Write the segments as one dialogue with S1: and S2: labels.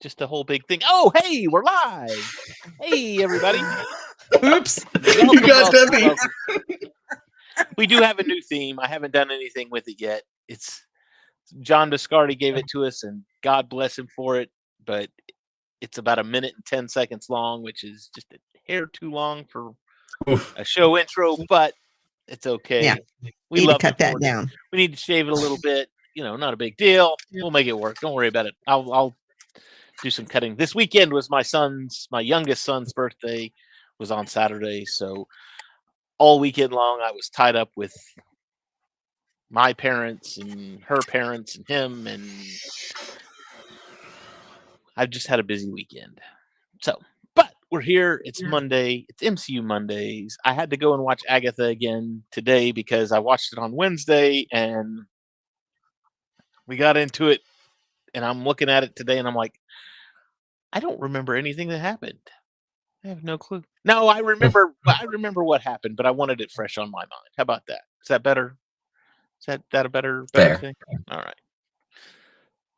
S1: just a whole big thing. Oh, hey, we're live. Hey, everybody.
S2: Oops.
S1: Welcome,
S3: You got
S1: welcome,
S3: Debbie.
S1: welcome. We do have a new theme. I haven't done anything with it yet. It's John Biscardi gave it to us, and God bless him for it. But it's about 1 minute and 10 seconds long, which is just a hair too long for a show intro, but it's okay.
S2: Yeah.
S1: We
S2: Need
S1: love
S2: to cut
S1: it
S2: that
S1: for it.
S2: down.
S1: We need to shave it a little bit. You know, not a big deal. We'll make it work. Don't worry about it. I'll do some cutting. This weekend was my youngest son's birthday was on Saturday, so all weekend long I was tied up with my parents and her parents and him, and I've just had a busy weekend. So, but we're here. It's Monday. It's MCU Mondays. I had to go and watch Agatha again today because I watched it on Wednesday and we got into it, and I'm looking at it today and I'm like, I don't remember anything that happened. I have no clue. No, I remember what happened, but I wanted it fresh on my mind. How about that? Is that better? Is that a better
S3: Fair.
S1: thing? All right.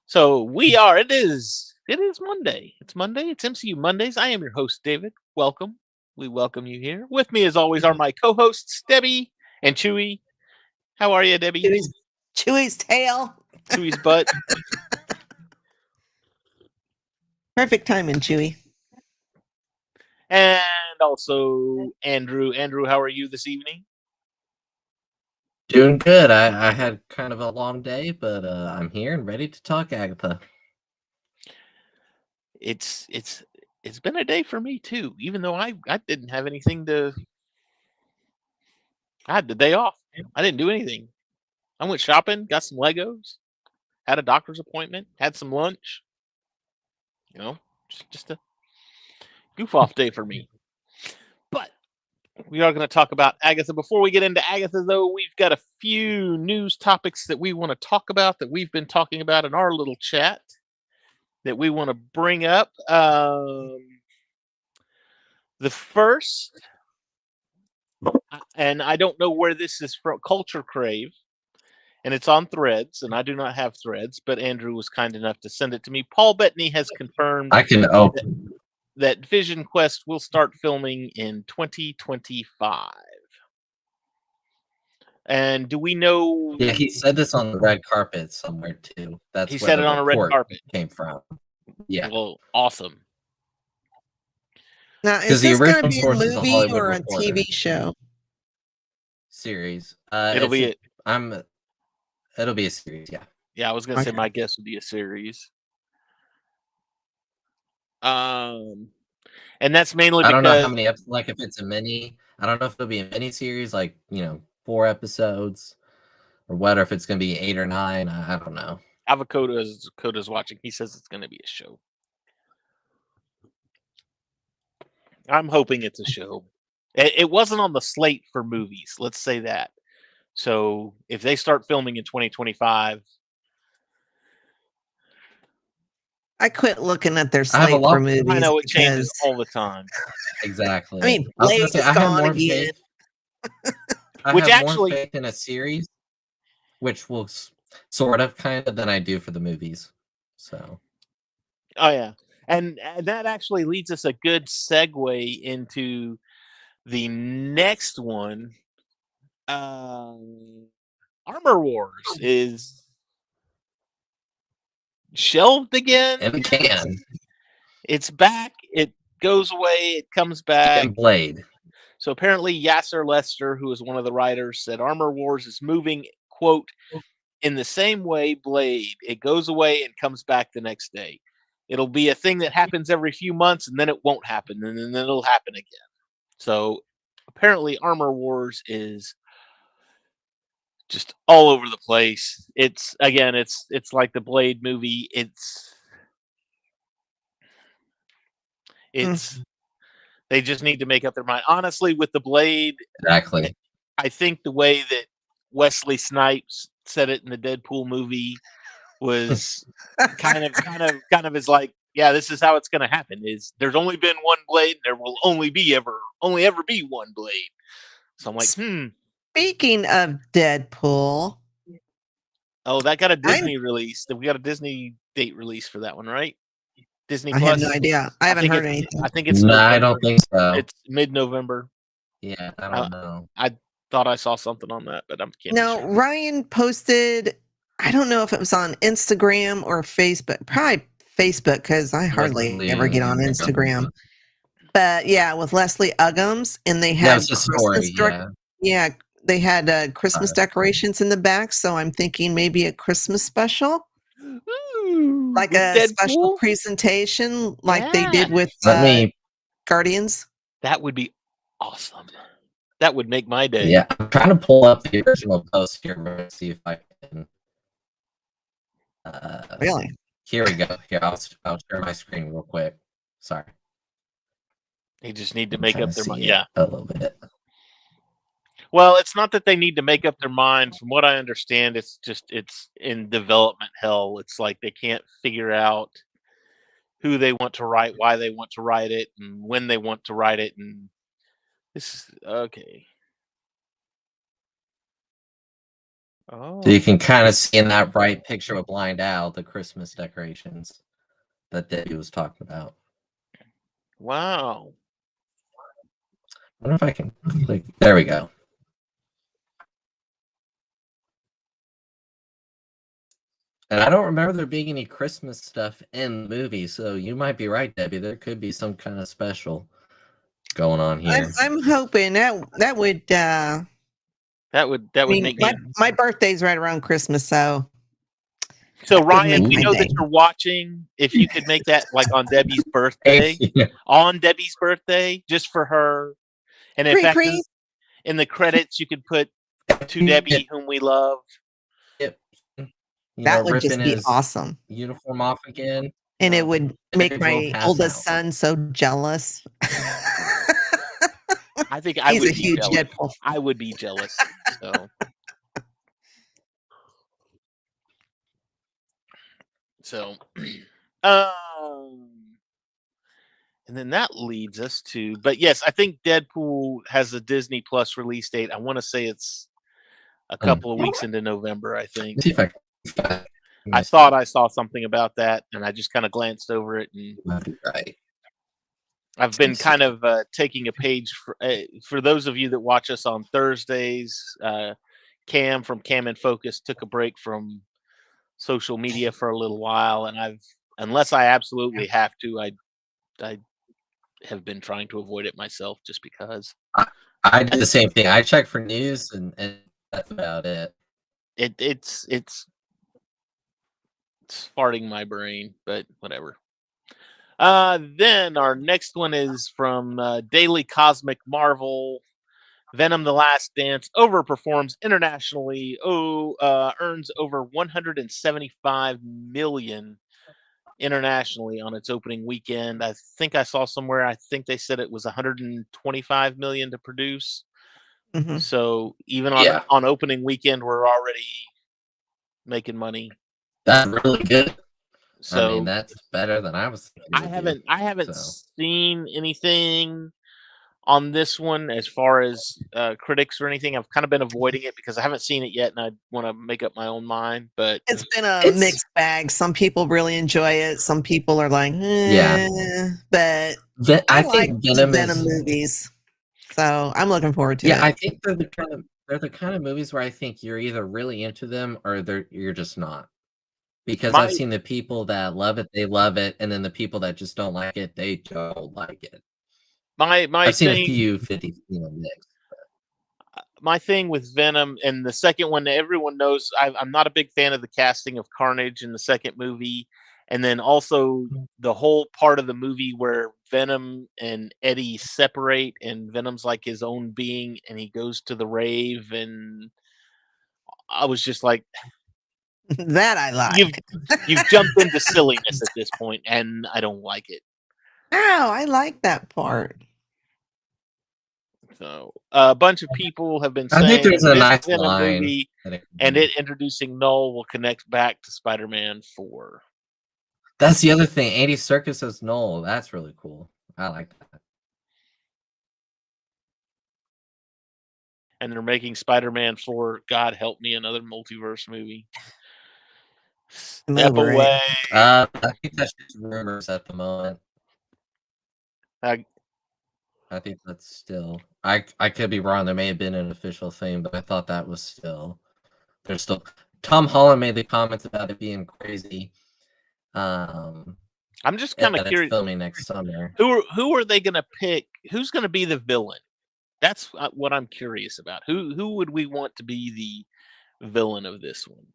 S1: So it is Monday. It's Monday. It's MCU Mondays. I am your host, David. Welcome. We welcome you here. With me, as always, are my co-hosts, Debbie and Chewy. How are you, Debbie?
S2: Chewy's tail.
S1: Chewy's butt.
S2: Perfect timing, Chewy.
S1: And also Andrew. Andrew, how are you this evening?
S3: Doing good. I had kind of a long day, but I'm here and ready to talk Agatha.
S1: It's been a day for me too, even though I didn't have anything to. I had the day off. I didn't do anything. I went shopping, got some Legos, had a doctor's appointment, had some lunch. You know, just a goof off day for me. But we are going to talk about Agatha. Before we get into Agatha, though, we've got a few news topics that we want to talk about that we've been talking about in our little chat that we want to bring up. The first, and I don't know where this is from, Culture Crave, and it's on Threads, and I do not have Threads, but Andrew was kind enough to send it to me. Paul Bettany has confirmed
S3: I can open.
S1: that Vision Quest will start filming in 2025. And do we know?
S3: Yeah, he said this on the red carpet somewhere too. That's
S1: He
S3: where
S1: said
S3: the
S1: it on a red
S3: report
S1: carpet.
S3: came from. Yeah,
S1: Well, awesome.
S2: Now, is
S3: 'Cause the
S2: this going to
S3: original
S2: be a
S3: source is a
S2: movie
S3: Hollywood
S2: or a
S3: Reporter.
S2: TV show?
S3: series.
S1: It'll be it.
S3: It'll be a series. Yeah.
S1: Yeah, I was gonna say
S2: Okay.
S1: my guess would be a series. And that's mainly
S3: I
S1: because
S3: don't know how many episodes. Like if it's a mini, I don't know if it'll be a mini series, like 4 episodes, or what, or if it's gonna be 8 or 9. I don't know.
S1: Coda's watching. He says it's gonna be a show. I'm hoping it's a show. It wasn't on the slate for movies. Let's say that. So if they start filming in 2025,
S2: I quit looking at their
S3: I have a
S2: slate
S3: lot-
S2: for movies.
S1: I know it changes
S2: because,
S1: all the time.
S3: Exactly.
S2: I mean,
S3: I was gonna
S2: Blade
S3: say,
S2: is
S3: I have
S2: gone
S3: more
S2: again.
S3: faith. I
S1: Which
S3: have
S1: actually-
S3: more faith in a series, which will sort of kind of than I do for the movies. So
S1: Oh yeah, and that actually leads us a good segue into the next one. Armor Wars is shelved again.
S3: and can
S1: It's back. It goes away. It comes back.
S3: and Blade.
S1: So apparently, Yasser Lester, who is one of the writers, said Armor Wars is moving, quote, in the same way Blade. It goes away and comes back the next day. It'll be a thing that happens every few months, and then it won't happen, and then it'll happen again. So apparently, Armor Wars is just all over the place. It's like the Blade movie. They just need to make up their mind. Honestly, with the Blade,
S3: Exactly.
S1: I think the way that Wesley Snipes said it in the Deadpool movie was kind of is like, yeah, this is how it's going to happen. Is there's only been one Blade, there will only ever be one Blade. So I'm like,
S2: Speaking of Deadpool,
S1: oh, that got a Disney release. We got a Disney date release for that one, right? Disney
S2: I
S1: Plus.
S2: have no idea. I haven't
S1: think
S2: heard
S1: it's-
S2: anything.
S1: I think it's
S3: No, I
S1: November.
S3: don't think so.
S1: It's mid-November.
S3: Yeah, I don't know.
S1: I thought I saw something on that, but I can't be
S2: No,
S1: sure.
S2: Ryan posted, I don't know if it was on Instagram or Facebook, probably Facebook, because I hardly
S3: Leslie
S2: ever get on
S3: Uggams.
S2: Instagram. But yeah, with Leslie Uggams, and they
S3: That
S2: had
S3: was the story,
S2: yeah, they had Christmas decorations in the back. So I'm thinking maybe a Christmas special,
S1: Ooh,
S2: like
S1: with
S2: a special
S1: Deadpool?
S2: presentation, like they
S1: Yeah.
S2: did with
S3: Let me
S2: Guardians.
S1: That would be awesome. That would make my day.
S3: Yeah, I'm trying to pull up the original post here to see if I can.
S2: Really?
S3: Here we go. Here, I'll share my screen real quick. Sorry.
S1: They just need to
S3: I'm
S1: make
S3: trying
S1: up
S3: to
S1: their
S3: see
S1: mind.
S3: it
S1: Yeah.
S3: a little bit.
S1: Well, it's not that they need to make up their mind. From what I understand, it's just it's in development hell. It's like they can't figure out who they want to write, why they want to write it, and when they want to write it. And this is okay. Oh,
S3: So you can kind of see in that right picture with Blind Owl the Christmas decorations that Debbie was talking about.
S1: wow.
S3: I wonder if I can click. There we go. And I don't remember there being any Christmas stuff in the movie, so you might be right, Debbie. There could be some kind of special going on here.
S2: I'm hoping that would.
S1: That would
S2: I mean,
S1: make me.
S2: my birthday's right around Christmas, so
S1: So
S2: that would
S1: Ryan,
S2: make
S1: we
S2: my
S1: know that
S2: day.
S1: you're watching. If you could make that like on Debbie's birthday, just for her, and in fact,
S2: Pre.
S1: in the credits, you could put to Debbie, whom we love.
S3: Yep.
S2: That would just
S3: ripping
S2: be
S3: his
S2: awesome.
S3: uniform off again.
S2: And it would make
S3: Will
S2: my
S3: pass
S2: oldest
S3: out.
S2: son so jealous.
S1: I think I
S2: He's
S1: would
S2: a
S1: be
S2: huge
S1: jealous.
S2: Deadpool.
S1: I would be jealous. So, and then that leads us to, but yes, I think Deadpool has a Disney Plus release date. I want to say it's a couple of weeks into November, I think.
S3: Let's see if I can.
S1: I thought I saw something about that, and I just kind of glanced over it, and
S3: Might be right.
S1: I've been kind of taking a page for those of you that watch us on Thursdays. Cam from Cam and Focus took a break from social media for a little while, and unless I absolutely have to, I have been trying to avoid it myself just because.
S3: I did the same thing. I checked for news, and that's about it.
S1: It's farting my brain, but whatever. Then our next one is from Daily Cosmic Marvel. Venom: The Last Dance overperforms internationally. Earns over 175 million internationally on its opening weekend. I think I saw somewhere. I think they said it was 125 million to produce.
S2: Mm-hmm.
S1: So even on opening weekend, we're already making money.
S3: That's really good.
S1: So
S3: I mean, that's better than I was thinking.
S1: I haven't seen anything on this one as far as critics or anything. I've kind of been avoiding it because I haven't seen it yet, and I want to make up my own mind. But
S2: it's been a mixed bag. Some people really enjoy it. Some people are like, But I like the Venom movies, so I'm looking forward to it.
S3: I think they're the kind of movies where I think you're either really into them or you're just not. Because I've seen the people that love it, they love it, and then the people that just don't like it, they don't like it. I've seen a few 50 mix.
S1: My thing with Venom and the second one, everyone knows I'm not a big fan of the casting of Carnage in the second movie, and then also the whole part of the movie where Venom and Eddie separate, and Venom's like his own being, and he goes to the rave, and I was just like,
S2: that I like.
S1: You've jumped into silliness at this point, and I don't like it.
S2: Oh, I like that part.
S1: So a bunch of people have been saying
S3: I think there's a nice
S1: Venom
S3: line
S1: movie and it introducing Null will connect back to Spider-Man 4.
S3: That's the other thing. Andy Serkis as Null. That's really cool. I like that.
S1: And they're making Spider-Man 4, God help me, another multiverse movie. Step away.
S3: I think that's just rumors at the moment. I think that's still. I could be wrong. There may have been an official thing, but I thought that was still. There's still. Tom Holland made the comments about it being crazy.
S1: I'm just kind of curious.
S3: Filming next summer.
S1: Who are they going to pick? Who's going to be the villain? That's what I'm curious about. Who would we want to be the villain of this one?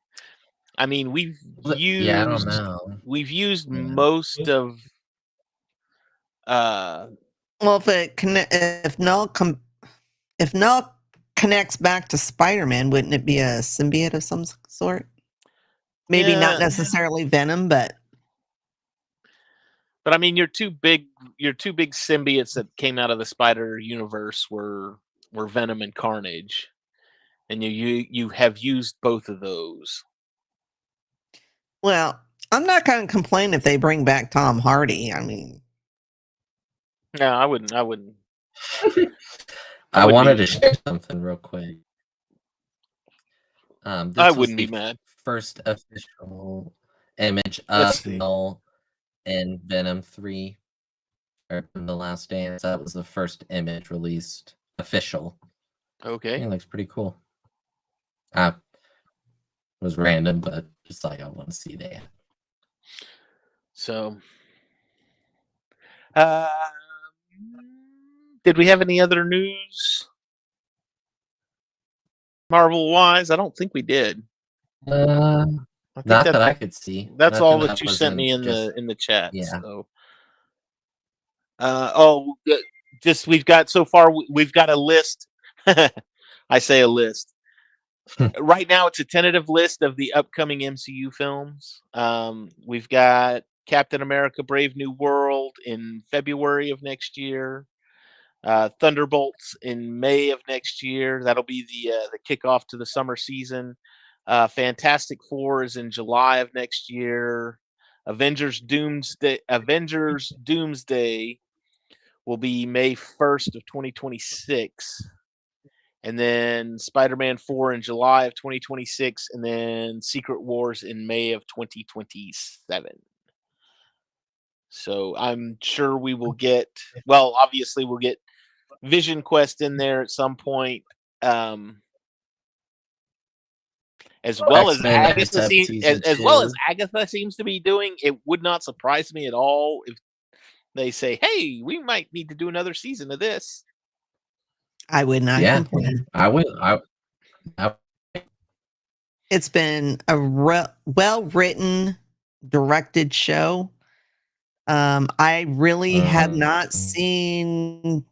S1: I mean, we've used.
S3: I don't know.
S1: We've used most of.
S2: Well, if Null connects back to Spider-Man, wouldn't it be a symbiote of some sort? Maybe not necessarily Venom, but
S1: I mean, your two big symbiotes that came out of the Spider universe were Venom and Carnage, and you have used both of those.
S2: Well, I'm not going to complain if they bring back Tom Hardy. I mean,
S1: no, I wouldn't.
S3: I wanted to share something real quick.
S1: I wouldn't be mad.
S3: First official image of Null and Venom 3, or The Last Dance. That was the first image released official.
S1: Okay,
S3: it looks pretty cool. It was random, but just like I want to see that.
S1: So, did we have any other news? Marvel wise, I don't think we did.
S3: Not that I could see.
S1: That's all that you sent me in the chat.
S3: Yeah.
S1: So. We've got so far. We've got a list. I say a list. Right now, it's a tentative list of the upcoming MCU films. We've got Captain America: Brave New World in February of next year. Thunderbolts in May of next year. That'll be the kickoff to the summer season. Fantastic Four is in July of next year. Avengers Doomsday will be May 1st of 2026. And then Spider-Man 4 in July of 2026, and then Secret Wars in May of 2027. So I'm sure we will get, well, obviously we'll get Vision Quest in there at some point. As well as Agatha seems to be doing. It would not surprise me at all if they say, "Hey, we might need to do another season of this."
S2: I would not complain.
S3: I would.
S2: It's been a well-written, directed show. I really have not seen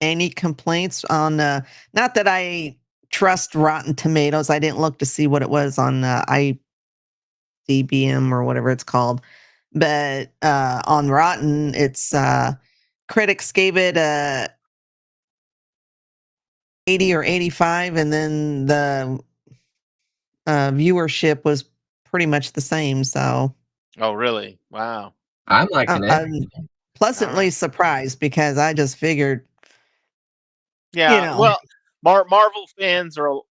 S2: any complaints on. Not that I trust Rotten Tomatoes. I didn't look to see what it was on IDBM or whatever it's called, but on Rotten, it's critics gave it a 80 or 85, and then the viewership was pretty much the same. So,
S1: oh really? Wow!
S3: I'm liking it.
S2: I'm pleasantly surprised because I just figured.
S1: Yeah, well, Marvel fans are. Oh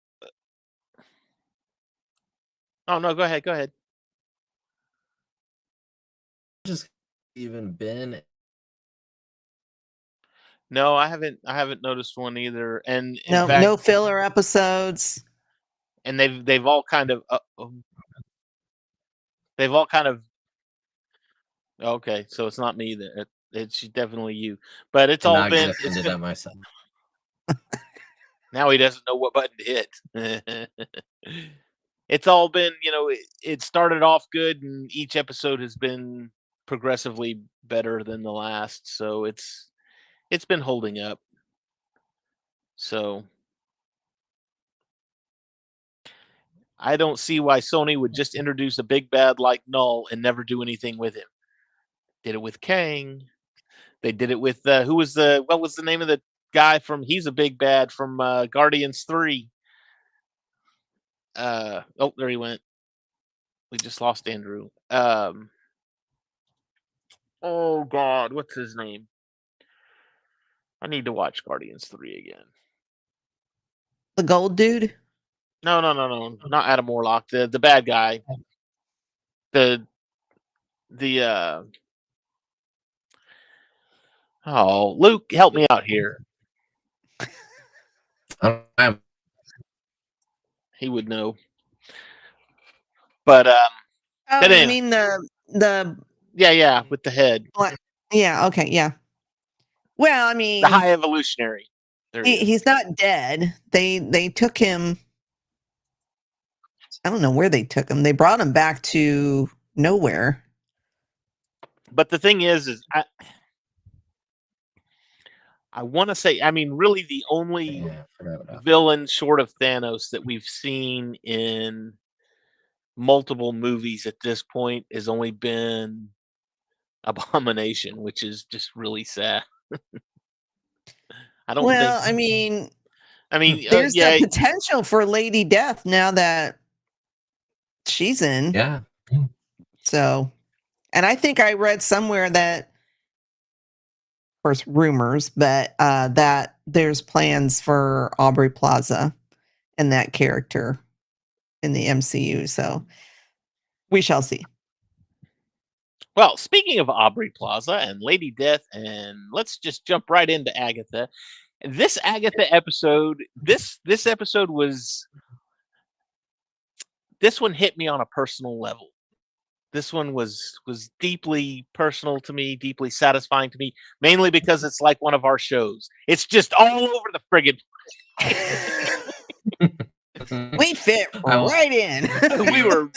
S1: no! Go ahead.
S3: Just even been.
S1: No, I haven't noticed one either. And
S2: in fact, no filler episodes.
S1: And they've all kind of. Okay, so it's not me that it's definitely you, but it's all been.
S3: It's been myself.
S1: Now he doesn't know what button to hit. It's all been, it started off good, and each episode has been progressively better than the last. So it's been holding up. So I don't see why Sony would just introduce a big bad like Null and never do anything with him. Did it with Kang. They did it with what was the name of the guy from? He's a big bad from Guardians 3. There he went. We just lost Andrew. Oh God, what's his name? I need to watch Guardians 3 again.
S2: The gold dude?
S1: No, not Adam Warlock. The bad guy. The oh, Luke, help me out here. He would know. But
S2: I mean the
S1: yeah, with the head.
S2: Yeah, okay, yeah. Well, I mean,
S1: The high evolutionary.
S2: He's not dead. They took him. I don't know where they took him. They brought him back to nowhere.
S1: But the thing is I want to say, I mean, really the only villain short of Thanos that we've seen in multiple movies at this point has only been Abomination, which is just really sad. I don't think.
S2: Well, I mean, there's
S1: yeah,
S2: the potential for Lady Death now that she's in.
S3: Yeah.
S2: So, and I think I read somewhere that, of course, rumors, but that there's plans for Aubrey Plaza and that character in the MCU. So we shall see.
S1: Well, speaking of Aubrey Plaza and Lady Death, and let's just jump right into Agatha. This Agatha episode, this episode was, this one hit me on a personal level. This one was deeply personal to me, deeply satisfying to me, mainly because it's like one of our shows. It's just all over the friggin'
S2: we fit right in.
S1: We were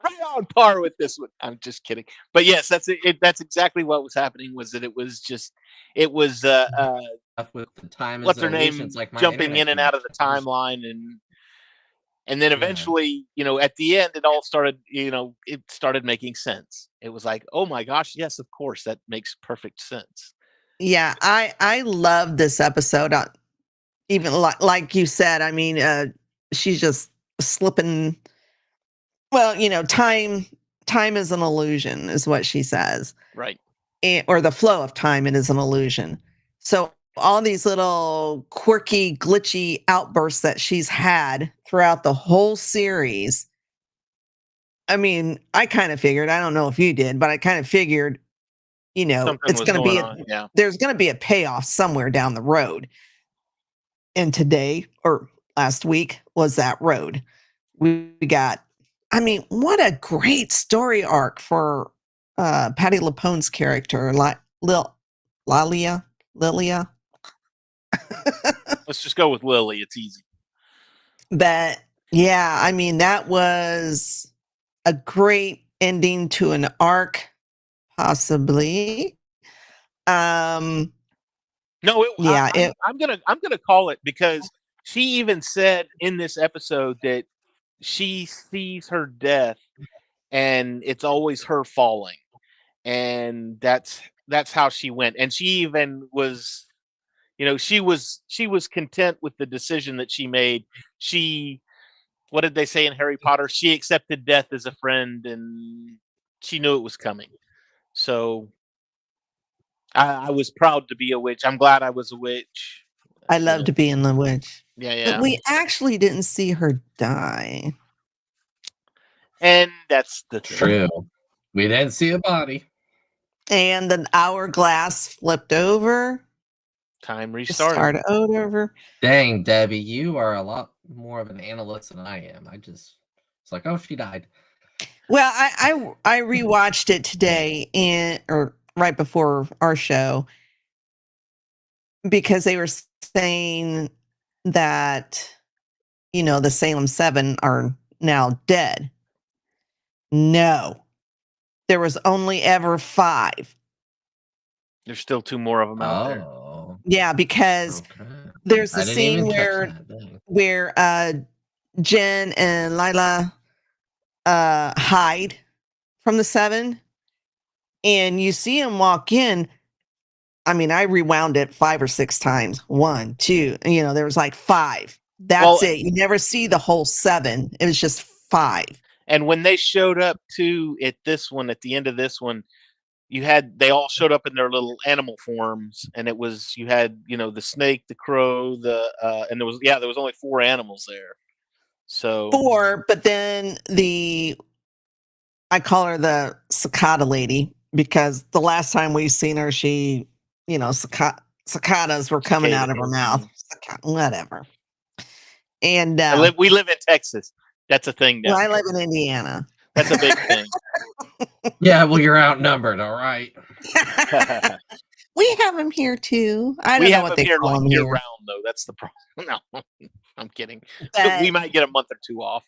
S1: right on par with this one. I'm just kidding, but yes, that's it. That's exactly what was happening. Was that it was just it was
S3: with the time.
S1: What's her name? Like jumping in and out of the timeline, and then eventually, at the end, it all started. It started making sense. It was like, oh my gosh, yes, of course, that makes perfect sense.
S2: Yeah, I love this episode. Even like you said, I mean, she's just slipping. Well, time is an illusion, is what she says.
S1: Right.
S2: Or the flow of time, it is an illusion. So all these little quirky, glitchy outbursts that she's had throughout the whole series. I mean, I kind of figured, I don't know if you did, but I kind of figured, it's going to be, there's going to be a payoff somewhere down the road. And today or last week was that road. We got, I mean, what a great story arc for Patti LuPone's character, Lilia.
S1: Let's just go with Lily. It's easy.
S2: But yeah, I mean, that was a great ending to an arc, possibly.
S1: No, I'm gonna call it, because she even said in this episode that she sees her death and it's always her falling, and that's how she went. And she even was, she was content with the decision that she made. What did they say in Harry Potter? She accepted death as a friend, and she knew it was coming. So I was proud to be a witch. I'm glad I was a witch.
S2: I love to be in the witch.
S1: Yeah.
S2: But we actually didn't see her die.
S1: And that's the thing.
S3: True. We didn't see a body.
S2: And the hourglass flipped over.
S1: Time restarted.
S2: Started over.
S3: Dang, Debbie, you are a lot more of an analyst than I am. It's like, oh, she died.
S2: Well, I rewatched it today or right before our show, because they were saying that, the Salem 7 are now dead. No, there was only ever 5.
S1: There's still 2 more of them out there.
S2: Yeah, because there's the scene where Jen and Lila hide from the 7, and you see him walk in. I mean, I rewound it 5 or 6 times. 1, 2, there was like 5. That's it. You never see the whole 7. It was just 5.
S1: And when they showed up at this one, at the end of this one, they all showed up in their little animal forms, and it was, you had, the snake, the crow, and there was only 4 animals there. So
S2: 4, but then the I call her the cicada lady because the last time we seen her, she, cicadas were coming out of her mouth. Whatever. And
S1: We live in Texas. That's a thing down
S2: I
S1: here.
S2: live in Indiana.
S1: That's a big thing.
S3: Yeah, well, you're outnumbered, all right.
S2: We have them here too. I
S1: We
S2: don't know
S1: have
S2: what
S1: them
S2: they
S1: here
S2: call
S1: like
S2: them
S1: year
S2: here.
S1: round, though. That's the problem. No, I'm kidding.
S2: But
S1: We might get a month or two off.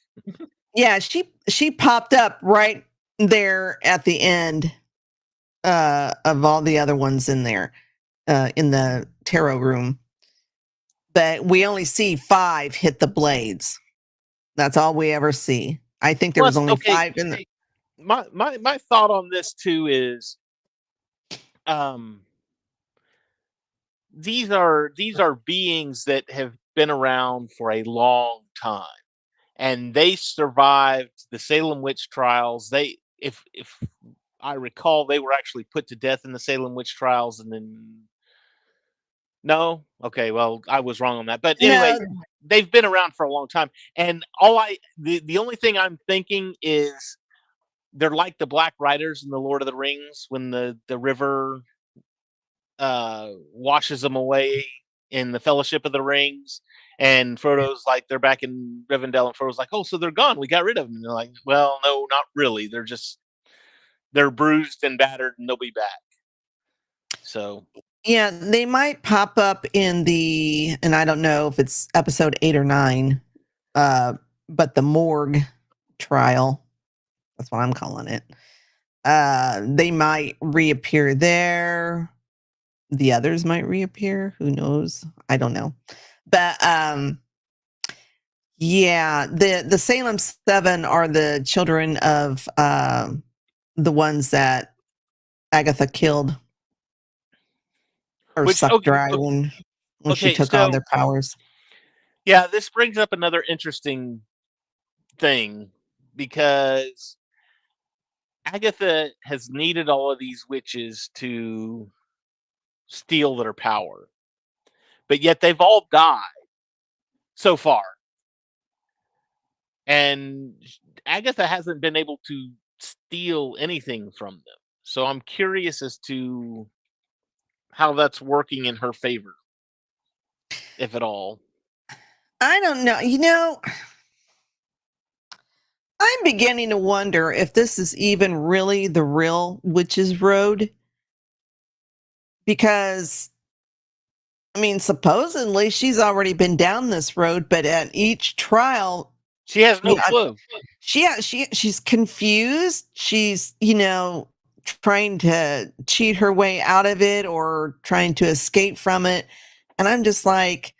S2: yeah, she popped up right there at the end of all the other ones in there in the tarot room. But we only see 5 hit the blades. That's all we ever see. I think there was only 5 in the.
S1: My thought on this too is, these are beings that have been around for a long time, and they survived the Salem witch trials. If I recall, they were actually put to death in the Salem witch trials, and then no, okay, well, I was wrong on that. But anyway,
S2: No,
S1: they've been around for a long time, and the only thing I'm thinking is they're like the Black Riders in the Lord of the Rings when the river washes them away in the Fellowship of the Rings, and Frodo's like they're back in Rivendell, and Frodo's like, oh, so they're gone, we got rid of them, and they're like, well, no, not really, they're bruised and battered, and they'll be back. So
S2: yeah, they might pop up in and I don't know if it's episode 8 or 9, but the morgue trial, that's what I'm calling it. They might reappear there. The others might reappear. Who knows? I don't know. But yeah, the Salem 7 are the children of the ones that Agatha killed or sucked dry when she took all their powers.
S1: Yeah, this brings up another interesting thing because Agatha has needed all of these witches to steal their power, but yet they've all died so far. And Agatha hasn't been able to steal anything from them. So I'm curious as to how that's working in her favor, if at all.
S2: I don't know. I'm beginning to wonder if this is even really the real Witch's Road. Because, I mean, supposedly she's already been down this road, but at each trial,
S1: she has no clue.
S2: She's confused. She's, trying to cheat her way out of it or trying to escape from it. And I'm just like,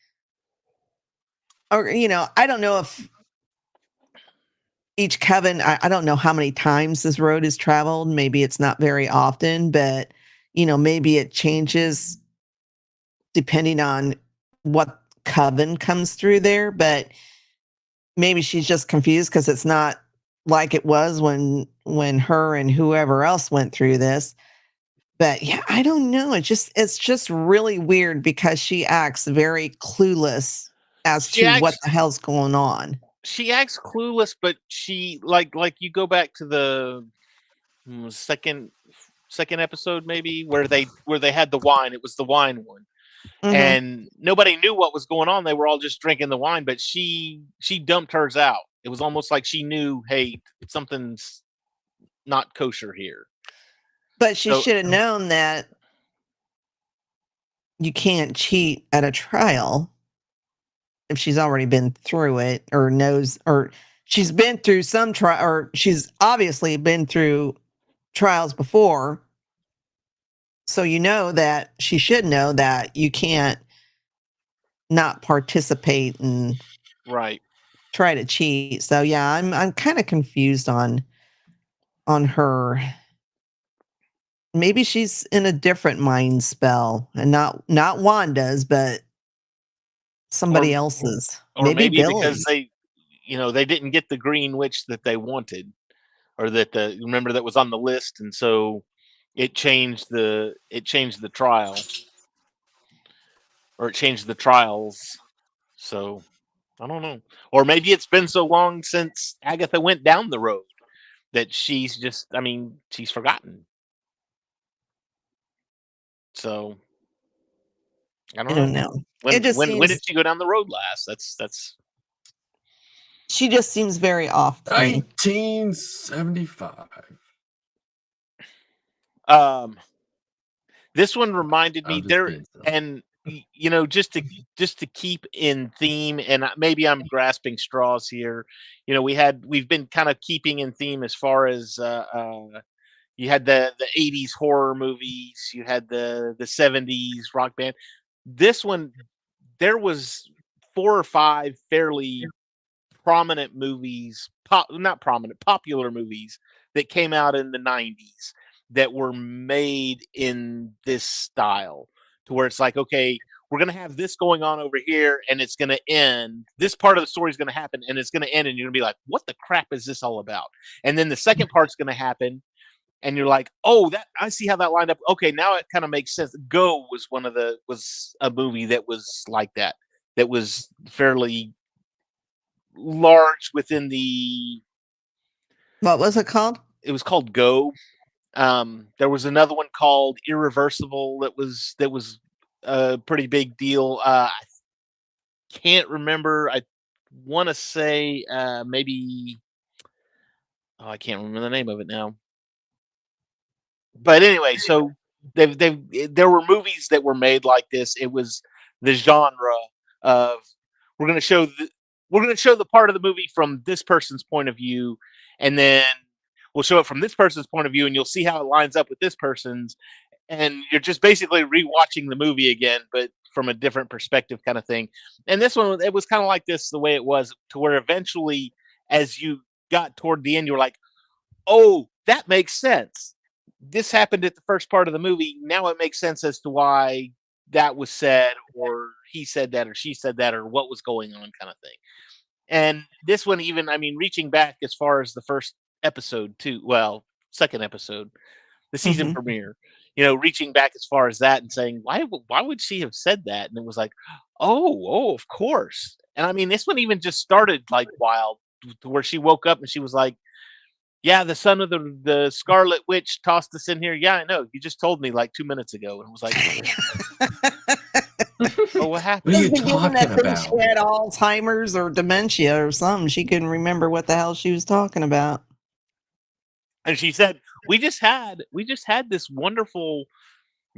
S2: or, I don't know if each coven, I don't know how many times this road is traveled. Maybe it's not very often, but, maybe it changes depending on what coven comes through there. But maybe she's just confused because it's not like it was when her and whoever else went through this. But yeah, I don't know. It's just really weird because she acts very clueless as to what the hell's going on.
S1: She acts clueless, but she like you go back to the second episode maybe where they had the wine. It was the wine one. Mm-hmm. And nobody knew what was going on. They were all just drinking the wine, but she dumped hers out. It was almost like she knew, hey, something's not kosher here.
S2: But she should have known that you can't cheat at a trial if she's already been through it or knows, or she's been through some trial, or she's obviously been through trials before. So that she should know that you can't not participate and try to cheat. So yeah, I'm kind of confused on her. Maybe she's in a different mind spell and not Wanda's, but somebody else's.
S1: Or maybe because they didn't get the green witch that they wanted, or that remember that was on the list, and so it changed the trial, or it changed the trials. So I don't know. Or maybe it's been so long since Agatha went down the road that she's just, I mean, she's forgotten. So I
S2: I
S1: don't
S2: don't
S1: know.
S2: know.
S1: When
S2: It just
S1: when
S2: seems
S1: did she go down the road last? That's
S2: she just seems very off to me.
S3: 1975.
S1: um this one reminded me
S3: I'm just
S1: there,
S3: being silly.
S1: and you know, just to keep in theme, and maybe I'm grasping straws here. You know, we've been kind of keeping in theme as far as you had the 80s horror movies, you had the 70s rock band. This one, there was 4 or 5 fairly prominent movies, not prominent, popular movies that came out in the 90s that were made in this style, to where it's like, okay, we're going to have this going on over here and it's going to end. This part of the story is going to happen and it's going to end, and you're going to be like, what the crap is this all about? And then the second part's going to happen and you're like, oh, that, I see how that lined up. Okay, now it kind of makes sense. Go was a movie that was like that, that was fairly large within the,
S2: What was it called?
S1: it was called Go. There was another one called Irreversible that was a pretty big deal. I can't remember. I want to say maybe, oh, I can't remember the name of it now. But anyway, so there were movies that were made like this. It was the genre of, we're going to show the we're going to show the part of the movie from this person's point of view, and then we'll show it from this person's point of view, and you'll see how it lines up with this person's, and you're just basically rewatching the movie again, but from a different perspective, kind of thing. And this one, it was kind of like this, the way it was, to where eventually, as you got toward the end, you were like, oh, that makes sense. This happened at the first part of the movie. Now it makes sense as to why that was said, or he said that, or she said that, or what was going on, kind of thing. And this one, even, I mean, reaching back as far as the first episode, too. Well, second episode, the season
S2: Mhm.
S1: premiere. You know, reaching back as far as that and saying, why would she have said that? And it was like, oh, of course. And I mean, this one even just started like wild, to where she woke up and she was like, yeah, the son of the Scarlet Witch tossed us in here. Yeah, I know. You just told me like 2 minutes ago. And it was like, oh, what
S3: What are
S1: happened?
S3: you
S2: Just beginning
S3: talking
S2: that think she
S3: about?
S2: had Alzheimer's or dementia or something. She couldn't remember what the hell she was talking about.
S1: And she said, we just had this wonderful,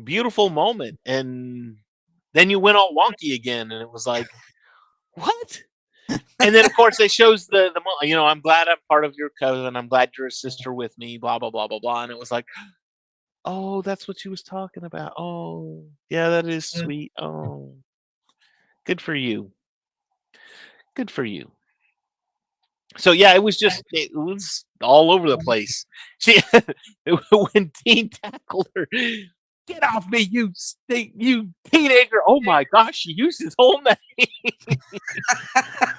S1: beautiful moment, and then you went all wonky again. And it was like, what? And then of course they shows you know, I'm glad I'm part of your coven. I'm glad you're a sister with me, blah, blah, blah, blah, blah. And it was like, oh, that's what she was talking about. Oh, yeah, that is sweet. Oh, good for you. Good for you. So yeah, it was all over the place. She when Dean tackled her, get off me, you teenager! Oh my gosh, she used his whole name.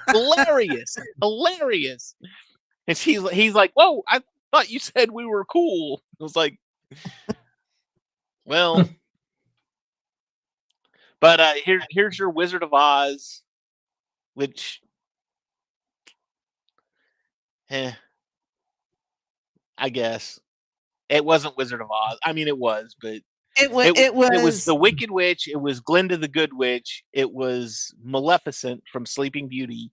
S1: Hilarious, hilarious. And he's like, whoa, I thought you said we were cool. I was like, well, but here's your Wizard of Oz, which, eh, I guess it wasn't Wizard of Oz. I mean, it was, but it was
S2: It
S1: the
S2: was
S1: Wicked Witch. It was Glinda the Good Witch. It was Maleficent from Sleeping Beauty,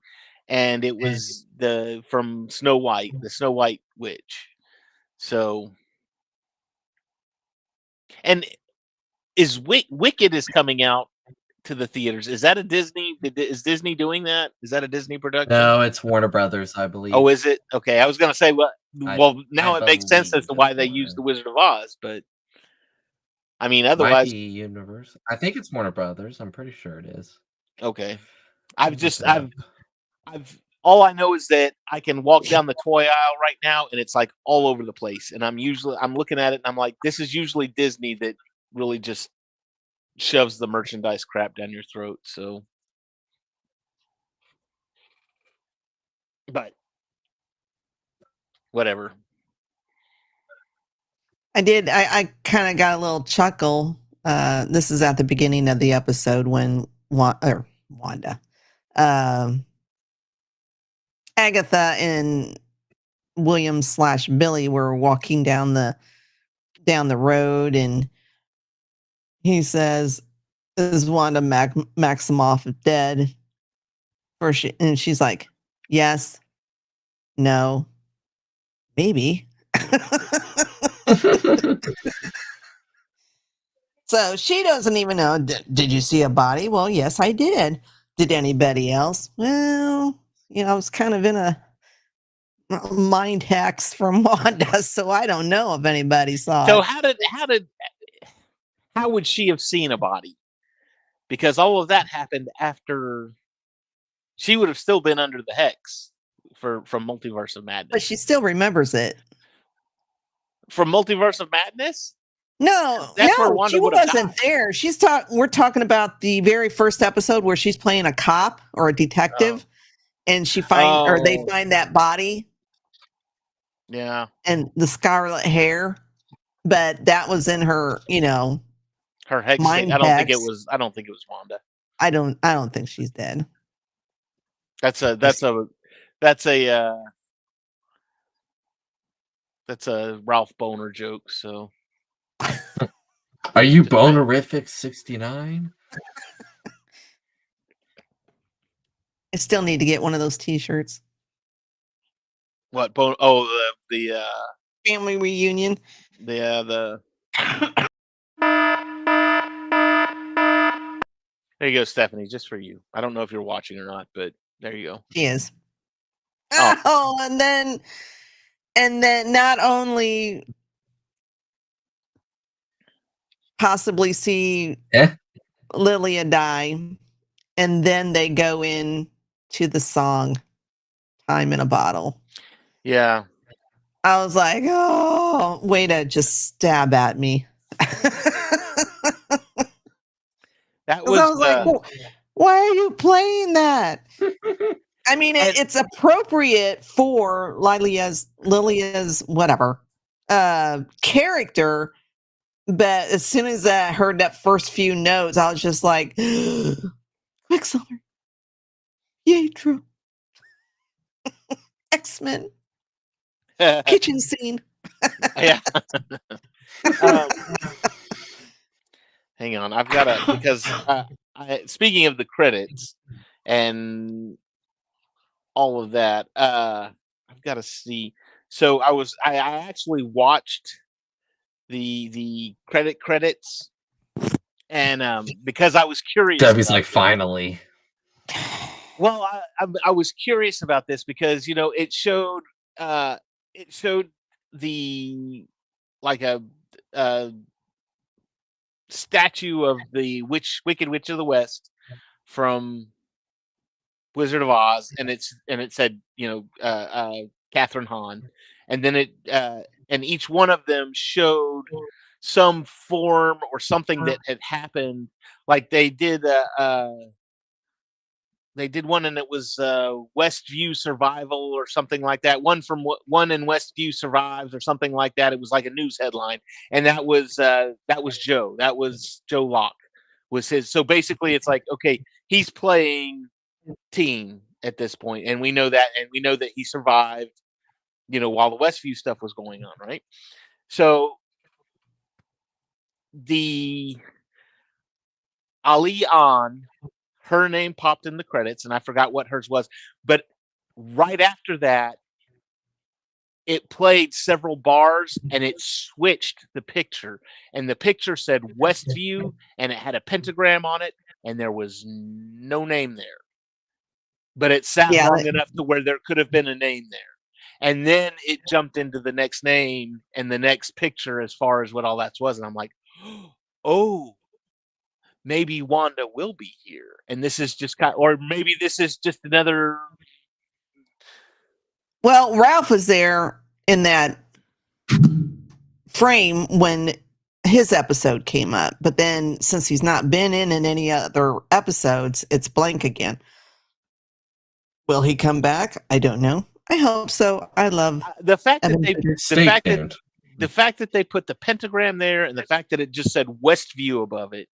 S1: and it was the from Snow White, the Snow White Witch. So, and Wicked is coming out to the theaters. Is that a Disney? Is Disney doing that? Is that a Disney production?
S3: No, it's Warner Brothers, I
S1: Oh,
S3: believe.
S1: is it? Okay, I was gonna say, well,
S3: I
S1: now it makes sense as
S3: believe
S1: to
S3: it's
S1: why they used
S3: Warner.
S1: the Wizard of Oz, but I mean,
S3: Might
S1: otherwise,
S3: be Universal. I think it's Warner Brothers. I'm pretty sure it is.
S1: okay.
S3: Let me look it up.
S1: I've all I know is that I can walk down the toy aisle right now and it's like all over the place. And I'm looking at it and I'm like, this is usually Disney that really just shoves the merchandise crap down your throat. So, but whatever.
S2: I kind of got a little chuckle. This is at the beginning of the episode when Wanda, um, Agatha and William / Billy were walking down the road, and he says, "Is Wanda Maximoff dead?" And she's like, "Yes, no, maybe." So she doesn't even know. Did you see a body? Well, yes, I did. Did anybody else? Well, I was kind of in a mind hacks from Wanda, so I don't know if anybody saw
S1: So
S2: it.
S1: how would she have seen a body? Because all of that happened after she would have still been under the hex from Multiverse of Madness.
S2: But she still remembers it.
S1: From Multiverse of Madness?
S2: No,
S1: That's where Wanda
S2: she
S1: would have
S2: wasn't
S1: died.
S2: there. We're talking about the very first episode where she's playing a cop or a detective, and they find that body.
S1: Yeah.
S2: And the scarlet hair, but that was in her,
S1: Her hex
S2: mind
S1: state. I don't think it
S2: hex.
S1: was Wanda.
S2: I don't think she's dead.
S1: That's a Ralph Boner joke. So,
S3: are you bonerific 69?
S2: I still need to get one of those T-shirts.
S1: What bone? Oh, the
S2: Family reunion.
S1: the. There you go, Stephanie. Just for you. I don't know if you're watching or not, but there you go.
S2: She is. Oh, and then not only possibly see Lilia die, and then they go in to the song "Time in a Bottle."
S1: Yeah.
S2: I was like, oh, way to just stab at me.
S1: That was,
S2: I was like, why are you playing that? I mean, it's appropriate for Lilia's whatever character, but as soon as I heard that first few notes, I was just like, Quicksilver, yay, true, X-Men, kitchen scene.
S1: Yeah. Hang on, I've got to, because speaking of the credits and all of that, I've got to see. So I actually watched the credits, and because I was curious.
S3: Debbie's like, finally.
S1: Well, I was curious about this because it showed the like a statue of the Wicked Witch of the West from Wizard of Oz, and it said Catherine Hahn, and then and each one of them showed some form or something that had happened. Like they did one, and it was Westview Survival or something like that. One in Westview Survives or something like that. It was like a news headline, and that was Joe. That was Joe Locke. Was his. So basically, it's like, okay, he's playing teen at this point, and we know that he survived. While the Westview stuff was going on, right? So the Ali An, her name popped in the credits, and I forgot what hers was. But right after that, it played several bars, and it switched the picture. And the picture said Westview, and it had a pentagram on it, and there was no name there. But it sat long enough to where there could have been a name there. And then it jumped into the next name and the next picture as far as what all that was. And I'm like, oh, maybe Wanda will be here. And this is just or maybe this is just another.
S2: Well, Ralph was there in that frame when his episode came up. But then since he's not been in any other episodes, it's blank again. Will he come back? I don't know. I hope so. I love
S1: the fact that the fact that they put the pentagram there, and the fact that it just said Westview above it.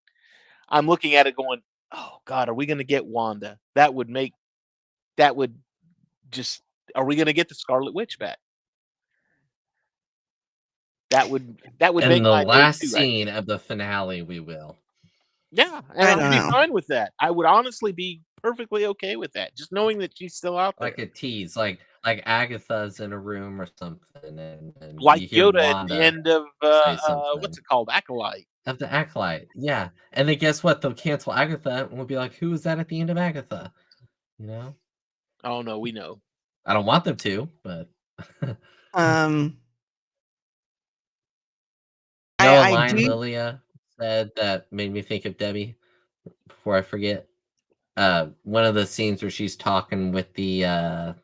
S1: I'm looking at it going, oh God, are we going to get Wanda? Are we going to get the Scarlet Witch back? That would
S3: In
S1: make
S3: the
S1: my day
S3: last
S1: too.
S3: scene of the finale, we will.
S1: Yeah, and
S2: I
S1: I'm
S2: don't
S1: be
S2: know.
S1: fine with that. I would honestly be perfectly okay with that, just knowing that she's still out there.
S3: Like a tease, like Agatha's in a room or something, and
S1: Like
S3: you hear
S1: Yoda at the
S3: Wanda
S1: end of,
S3: say
S1: what's
S3: something
S1: it called? Acolyte.
S3: of the Acolyte, yeah, and then guess what? They'll cancel Agatha, and we'll be like, "Who was that at the end of Agatha?" You know?
S1: Oh, no, we know.
S3: I don't want them to, but
S2: Um,
S3: know a
S2: I
S3: line
S2: do.
S3: Lilia said that made me think of Debbie before I forget? One of the scenes where she's talking with the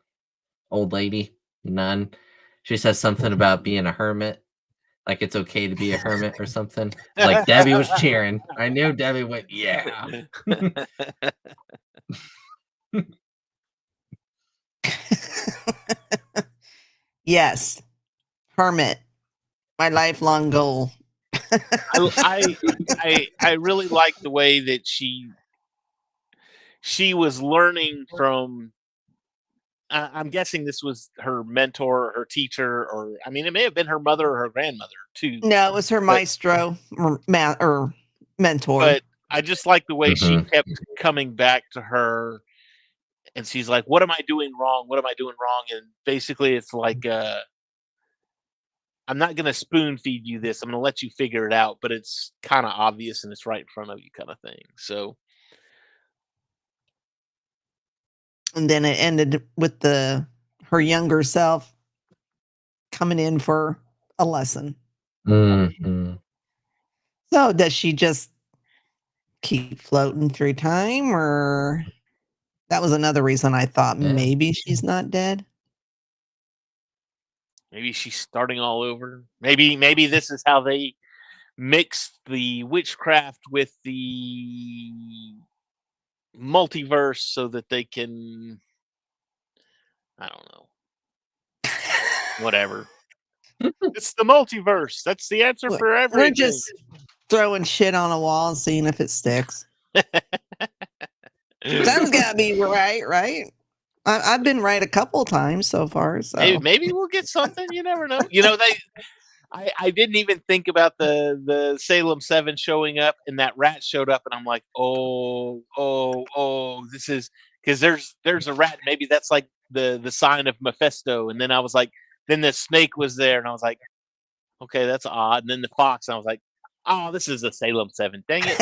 S3: old lady, nun, she says something about being a hermit, like it's okay to be a hermit or something. Like Debbie was cheering. I knew Debbie went, yeah.
S2: Yes, hermit, my lifelong goal.
S1: I really like the way that she was learning from. I'm guessing this was her mentor, her teacher, or I mean, it may have been her mother or her grandmother too.
S2: No, it was her
S1: But
S2: maestro or mentor.
S1: but I just like the way she
S3: Mhm.
S1: kept coming back to her, and she's like, "What am I doing wrong? What am I doing wrong?" And basically, it's like, "I'm not going to spoon feed you this. I'm going to let you figure it out, but it's kind of obvious and it's right in front of you, kind of thing." So
S2: And then it ended with her younger self coming in for a lesson.
S3: Mhm.
S2: So does she just keep floating through time, or that was another reason I thought
S3: Yeah.
S2: maybe she's not dead?
S1: maybe she's starting all over. Maybe this is how they mix the witchcraft with the multiverse so that they can, I don't know, whatever. It's the multiverse. That's the answer for
S2: We're
S1: everything.
S2: just throwing shit on a wall and seeing if it sticks. Sounds gotta be right, right? I've been right a couple times so far, so
S1: Maybe we'll get something. You never know. I didn't even think about the Salem 7 showing up, and that rat showed up, and I'm like, oh, this is because there's a rat. Maybe that's like the sign of Mephisto. And then I was like, then the snake was there, and I was like, okay, that's odd. And then the fox, and I was like, oh, this is the Salem 7. Dang it!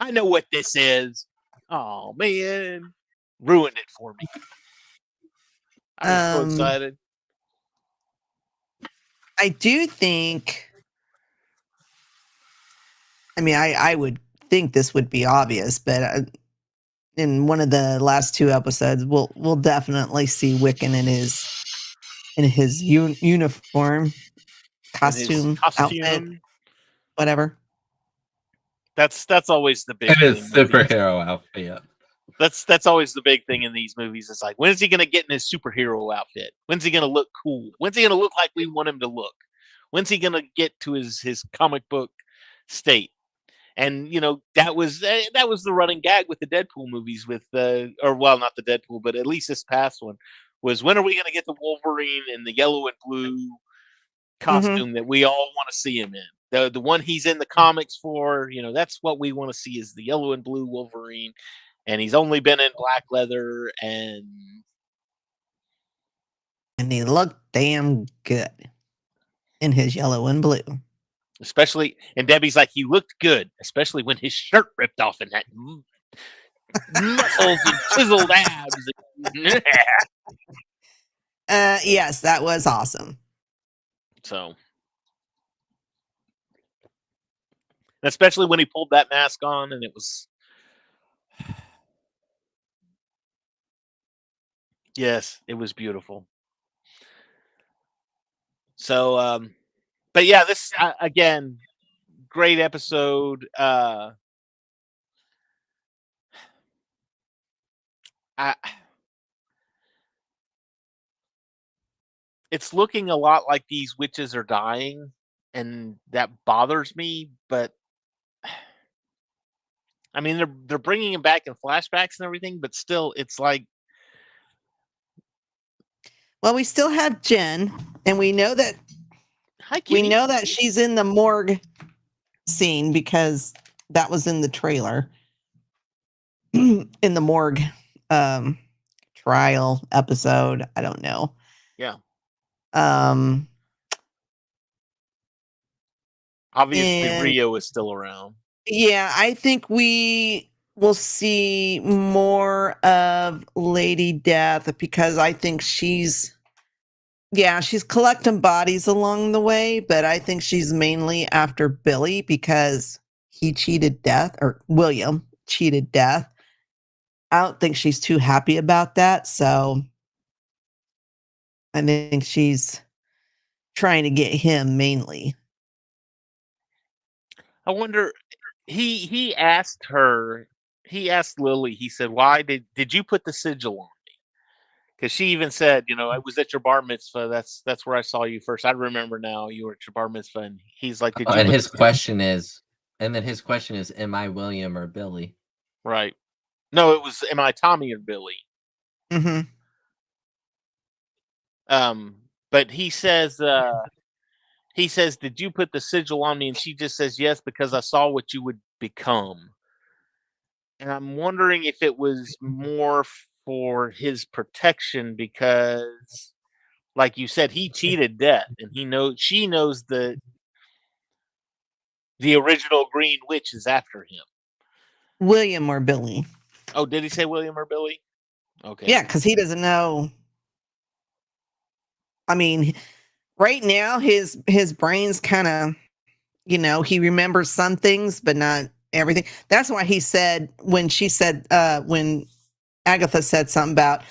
S1: I know what this is. Oh man, ruined it for me. I was so excited.
S2: I do think, I mean, I would think this would be obvious, but in one of the last two episodes, we'll definitely see Wiccan in his uniform,
S1: And his
S2: costume, outfit,
S1: costume.
S2: whatever.
S1: That's always the big
S3: And
S1: thing
S3: his
S1: in movies.
S3: superhero outfit.
S1: That's always the big thing in these movies. It's like, when is he going to get in his superhero outfit? When's he going to look cool? When's he going to look like we want him to look? When's he going to get to his comic book state? And that was the running gag with the Deadpool movies, or well, not the Deadpool, but at least this past one was, when are we going to get the Wolverine in the yellow and blue costume that we all want to see him in? The one he's in the comics for, that's what we want to see, is the yellow and blue Wolverine. And he's only been in black leather, and
S2: he looked damn good in his yellow and blue.
S1: especially, and Debbie's like, he looked good, especially when his shirt ripped off and that muscles and chiseled abs.
S2: Yes, that was awesome.
S1: So, especially when he pulled that mask on, and it was, yes, it was beautiful. So, but yeah, this again, great episode. It's looking a lot like these witches are dying, and that bothers me. But I mean, they're bringing him back in flashbacks and everything, but still, it's like,
S2: Well, we still have Jen, and we know that
S1: Hi, Kitty.
S2: We know that she's in the morgue scene because that was in the trailer. In the morgue trial episode. I don't know.
S1: Yeah.
S2: Um,
S1: Obviously,
S2: and
S1: Rio is still around.
S2: yeah, I think we will see more of Lady Death because I think she's collecting bodies along the way, but I think she's mainly after Billy because he cheated death, or William cheated death. I don't think she's too happy about that, so I think she's trying to get him mainly.
S1: I wonder. He asked her. He asked Lily. He said, "Why did you put the sigil on me?" Because she even said, "I was at your bar mitzvah. That's where I saw you first. I remember now. You were at your bar mitzvah." And he's like, "Did you?"
S3: And his question is, "Am I William or Billy?"
S1: Right. No, it was, "Am I Tommy or Billy?"
S2: Mm-hmm.
S1: But he says, "Did you put the sigil on me?" And she just says, "Yes, because I saw what you would become." And I'm wondering if it was more for his protection because, like you said, he cheated death, and she knows that the original Green Witch is after him.
S2: William or Billy.
S1: Oh, did he say William or Billy? Okay.
S2: Yeah, because he doesn't know. I mean, right now his brain's kind of, he remembers some things, but not everything. That's why he said when Agatha said something about,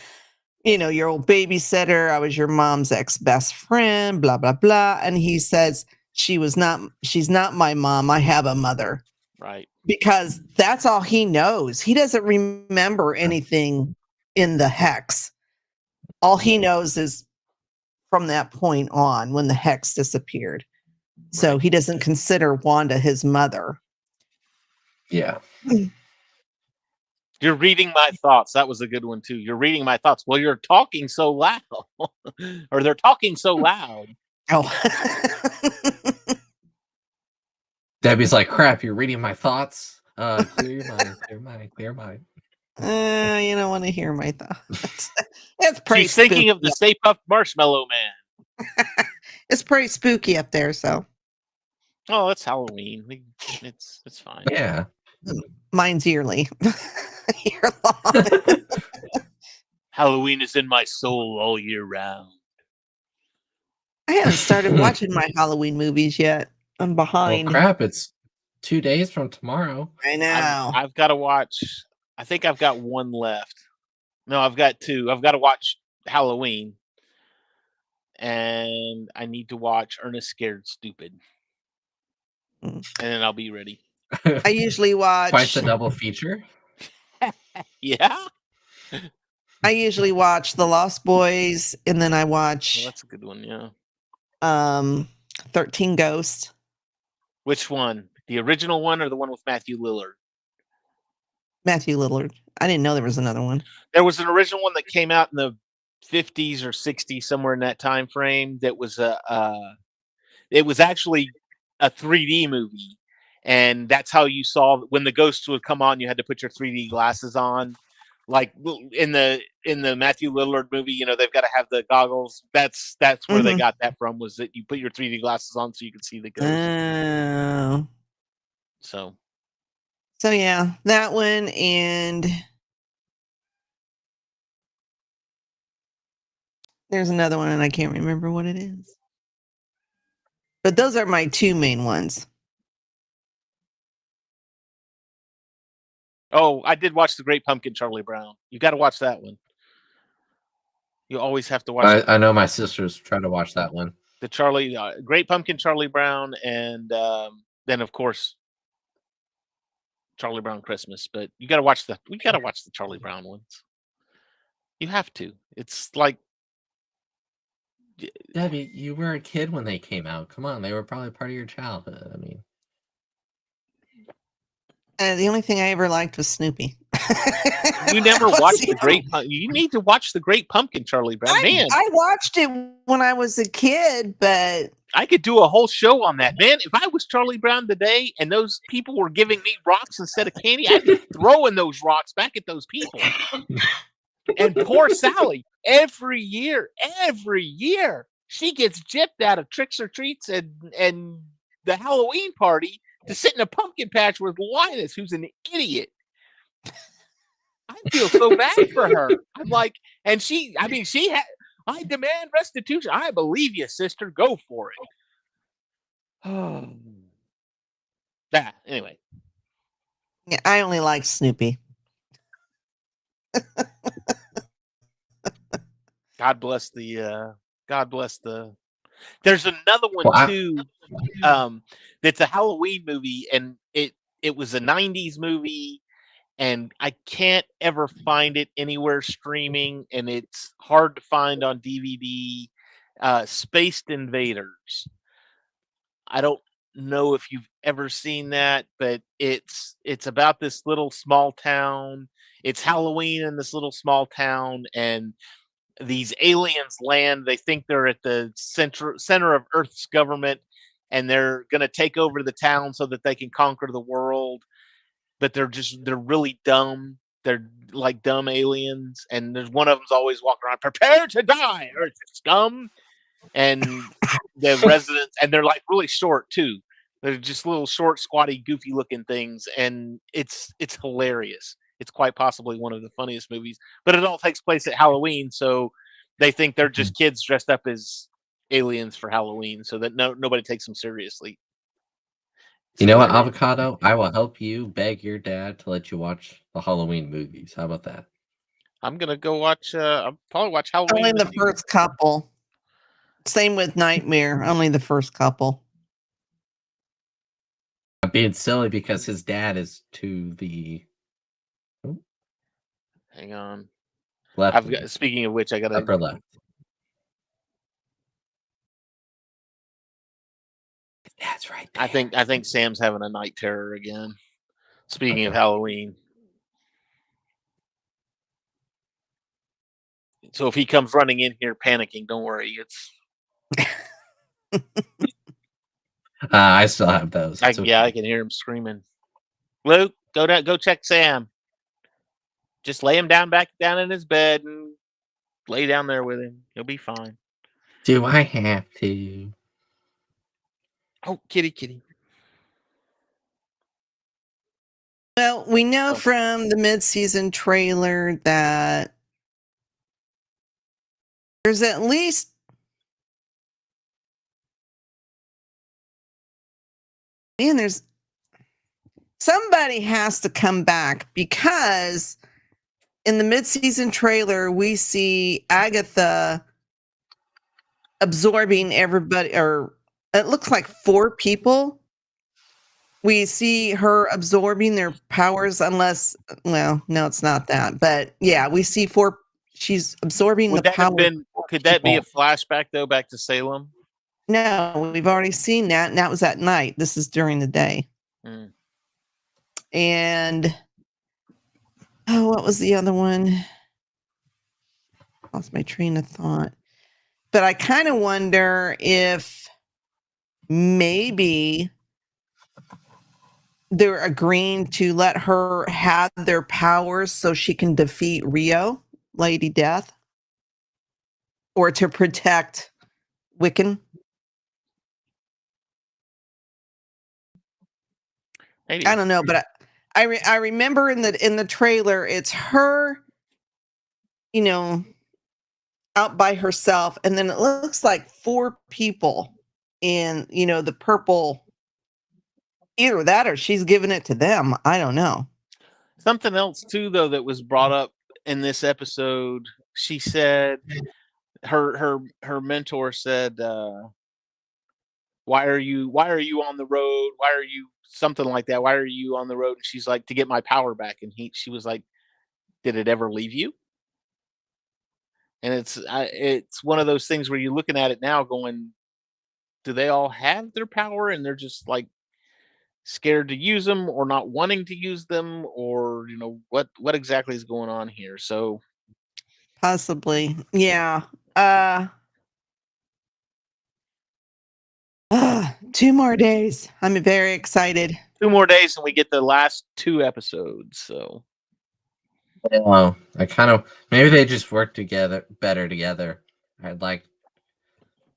S2: your old babysitter, I was your mom's ex-best friend, blah, blah, blah. And he says, she's not my mom. I have a mother.
S1: Right.
S2: Because that's all he knows. He doesn't remember anything in the hex. All he knows is from that point on when the hex disappeared. So
S1: Right.
S2: he doesn't consider Wanda his mother.
S3: Yeah.
S1: You're reading my thoughts. That was a good one too. You're reading my thoughts. Well, you're talking so loud. Or they're talking so loud.
S2: Oh.
S3: Debbie's like, "Crap, you're reading my thoughts. Clear your mind, clear mind, clear mind."
S2: You don't want to hear my thoughts. It's pretty
S1: She's thinking of the
S2: spooky.
S1: Stay Puft Marshmallow Man.
S2: It's pretty spooky up there, so.
S1: Oh, it's Halloween. It's fine.
S3: Yeah.
S2: Mine's yearly. Year long.
S1: Halloween is in my soul all year round.
S2: I haven't started watching my Halloween movies yet. I'm
S3: Well,
S2: behind.
S3: crap, it's 2 days from tomorrow.
S2: I know.
S1: I've got to watch. I think I've got one left. No, I've got two. I've got to watch Halloween, and I need to watch Ernest Scared Stupid, and then I'll be ready.
S2: I usually watch.
S3: Quite the double feature.
S1: Yeah.
S2: I usually watch The Lost Boys, and then I
S1: Well,
S2: watch
S1: that's a good one. Yeah.
S2: 13 Ghosts.
S1: Which one? The original one or the one with Matthew Lillard?
S2: Matthew Lillard. I didn't know there was another one.
S1: There was an original one that came out in the 50s or 60s, somewhere in that time frame. That was it was actually a 3D movie, and that's how you saw when the ghosts would come on. You had to put your 3D glasses on, like in the Matthew Lillard movie. They've got to have the goggles. That's where they got that from. Was that you put your 3D glasses on so you could see the ghost.
S2: Oh. So yeah, that one, and there's another one, and I can't remember what it is. But those are my two main ones.
S1: Oh, I did watch The Great Pumpkin, Charlie Brown. You got to watch that one. You always have to watch.
S3: I know my sisters try to watch that one.
S1: The Great Pumpkin, Charlie Brown, and then of course Charlie Brown Christmas. But we got to watch the Charlie Brown ones. You have to. It's like,
S3: Debbie, you were a kid when they came out. Come on, they were probably part of your childhood. I mean,
S2: The only thing I ever liked was Snoopy.
S1: You never watched the Great. You need to watch the Great Pumpkin, Charlie Brown. Man,
S2: I watched it when I was a kid, but
S1: I could do a whole show on that. Man, if I was Charlie Brown today and those people were giving me rocks instead of candy, I'd be throwing those rocks back at those people. And poor Sally, every year, she gets gypped out of tricks or treats and the Halloween party to sit in a pumpkin patch with Linus, who's an idiot. I feel so bad for her. I'm like, and I demand restitution. I believe you, sister. Go for it. Anyway.
S2: yeah, I only like Snoopy.
S1: God bless the. There's another one too. That's a Halloween movie, and it was a '90s movie. And I can't ever find it anywhere streaming, and it's hard to find on DVD. Spaced Invaders. I don't know if you've ever seen that, but it's about this little small town. It's Halloween in this little small town, and these aliens land. They think they're at the center of Earth's government, and they're going to take over the town so that they can conquer the world. But they're really dumb. They're like dumb aliens, and there's one of them's always walking around, prepare to die, Earth scum. And the residents, and they're like really short too. They're just little short, squatty, goofy looking things, and it's hilarious. It's quite possibly one of the funniest movies, but it all takes place at Halloween, so they think they're just kids dressed up as aliens for Halloween, so that nobody takes them seriously.
S3: You know what, Avocado? I will help you beg your dad to let you watch the Halloween movies. How about that?
S1: I'm gonna go watch. I'll probably watch Halloween.
S2: Only the first couple. Same with Nightmare. Only the first couple.
S3: I'm being silly because his dad is to the.
S1: Hang on.
S3: Left.
S1: Speaking of which, I got
S3: upper left. That's right. There.
S1: I think Sam's having a night terror again. Speaking of Halloween. So if he comes running in here panicking, don't worry. It's
S3: I still have those.
S1: Okay. Yeah, I can hear him screaming. Luke, go check Sam. Just lay him back down in his bed and lay down there with him. He'll be fine.
S3: Do I have to?
S1: Oh, kitty.
S2: Well, we know from the mid-season trailer that there's at least there's somebody has to come back, because in the mid-season trailer we see Agatha absorbing everybody, or it looks like 4 people. We see her absorbing their powers, unless, well, no, it's not that. But yeah, we see 4. She's absorbing the power.
S1: Could that be a flashback though, back to Salem?
S2: No, we've already seen that, and that was at night. This is during the day. And what was the other one? Lost my train of thought. But I kind of wonder if maybe they're agreeing to let her have their powers so she can defeat Rio, Lady Death, or to protect Wiccan.
S1: Maybe.
S2: I don't know, but I remember in the trailer, it's her, out by herself, and then it looks like 4 people in, the purple. Either that or she's giving it to them. I don't know.
S1: Something else too, though, that was brought up in this episode. She said her mentor said, why are you on the road? Why are you something like that? Why are you on the road? And she's like, to get my power back. And she was like, did it ever leave you? And it's one of those things where you're looking at it now going, do they all have their power? And they're just like scared to use them or not wanting to use them, or what exactly is going on here. So
S2: Possibly. Yeah. 2 more days. I'm very excited.
S1: 2 more days and we get the last 2 episodes. So
S3: Well, I kind of maybe they just work better together. I'd like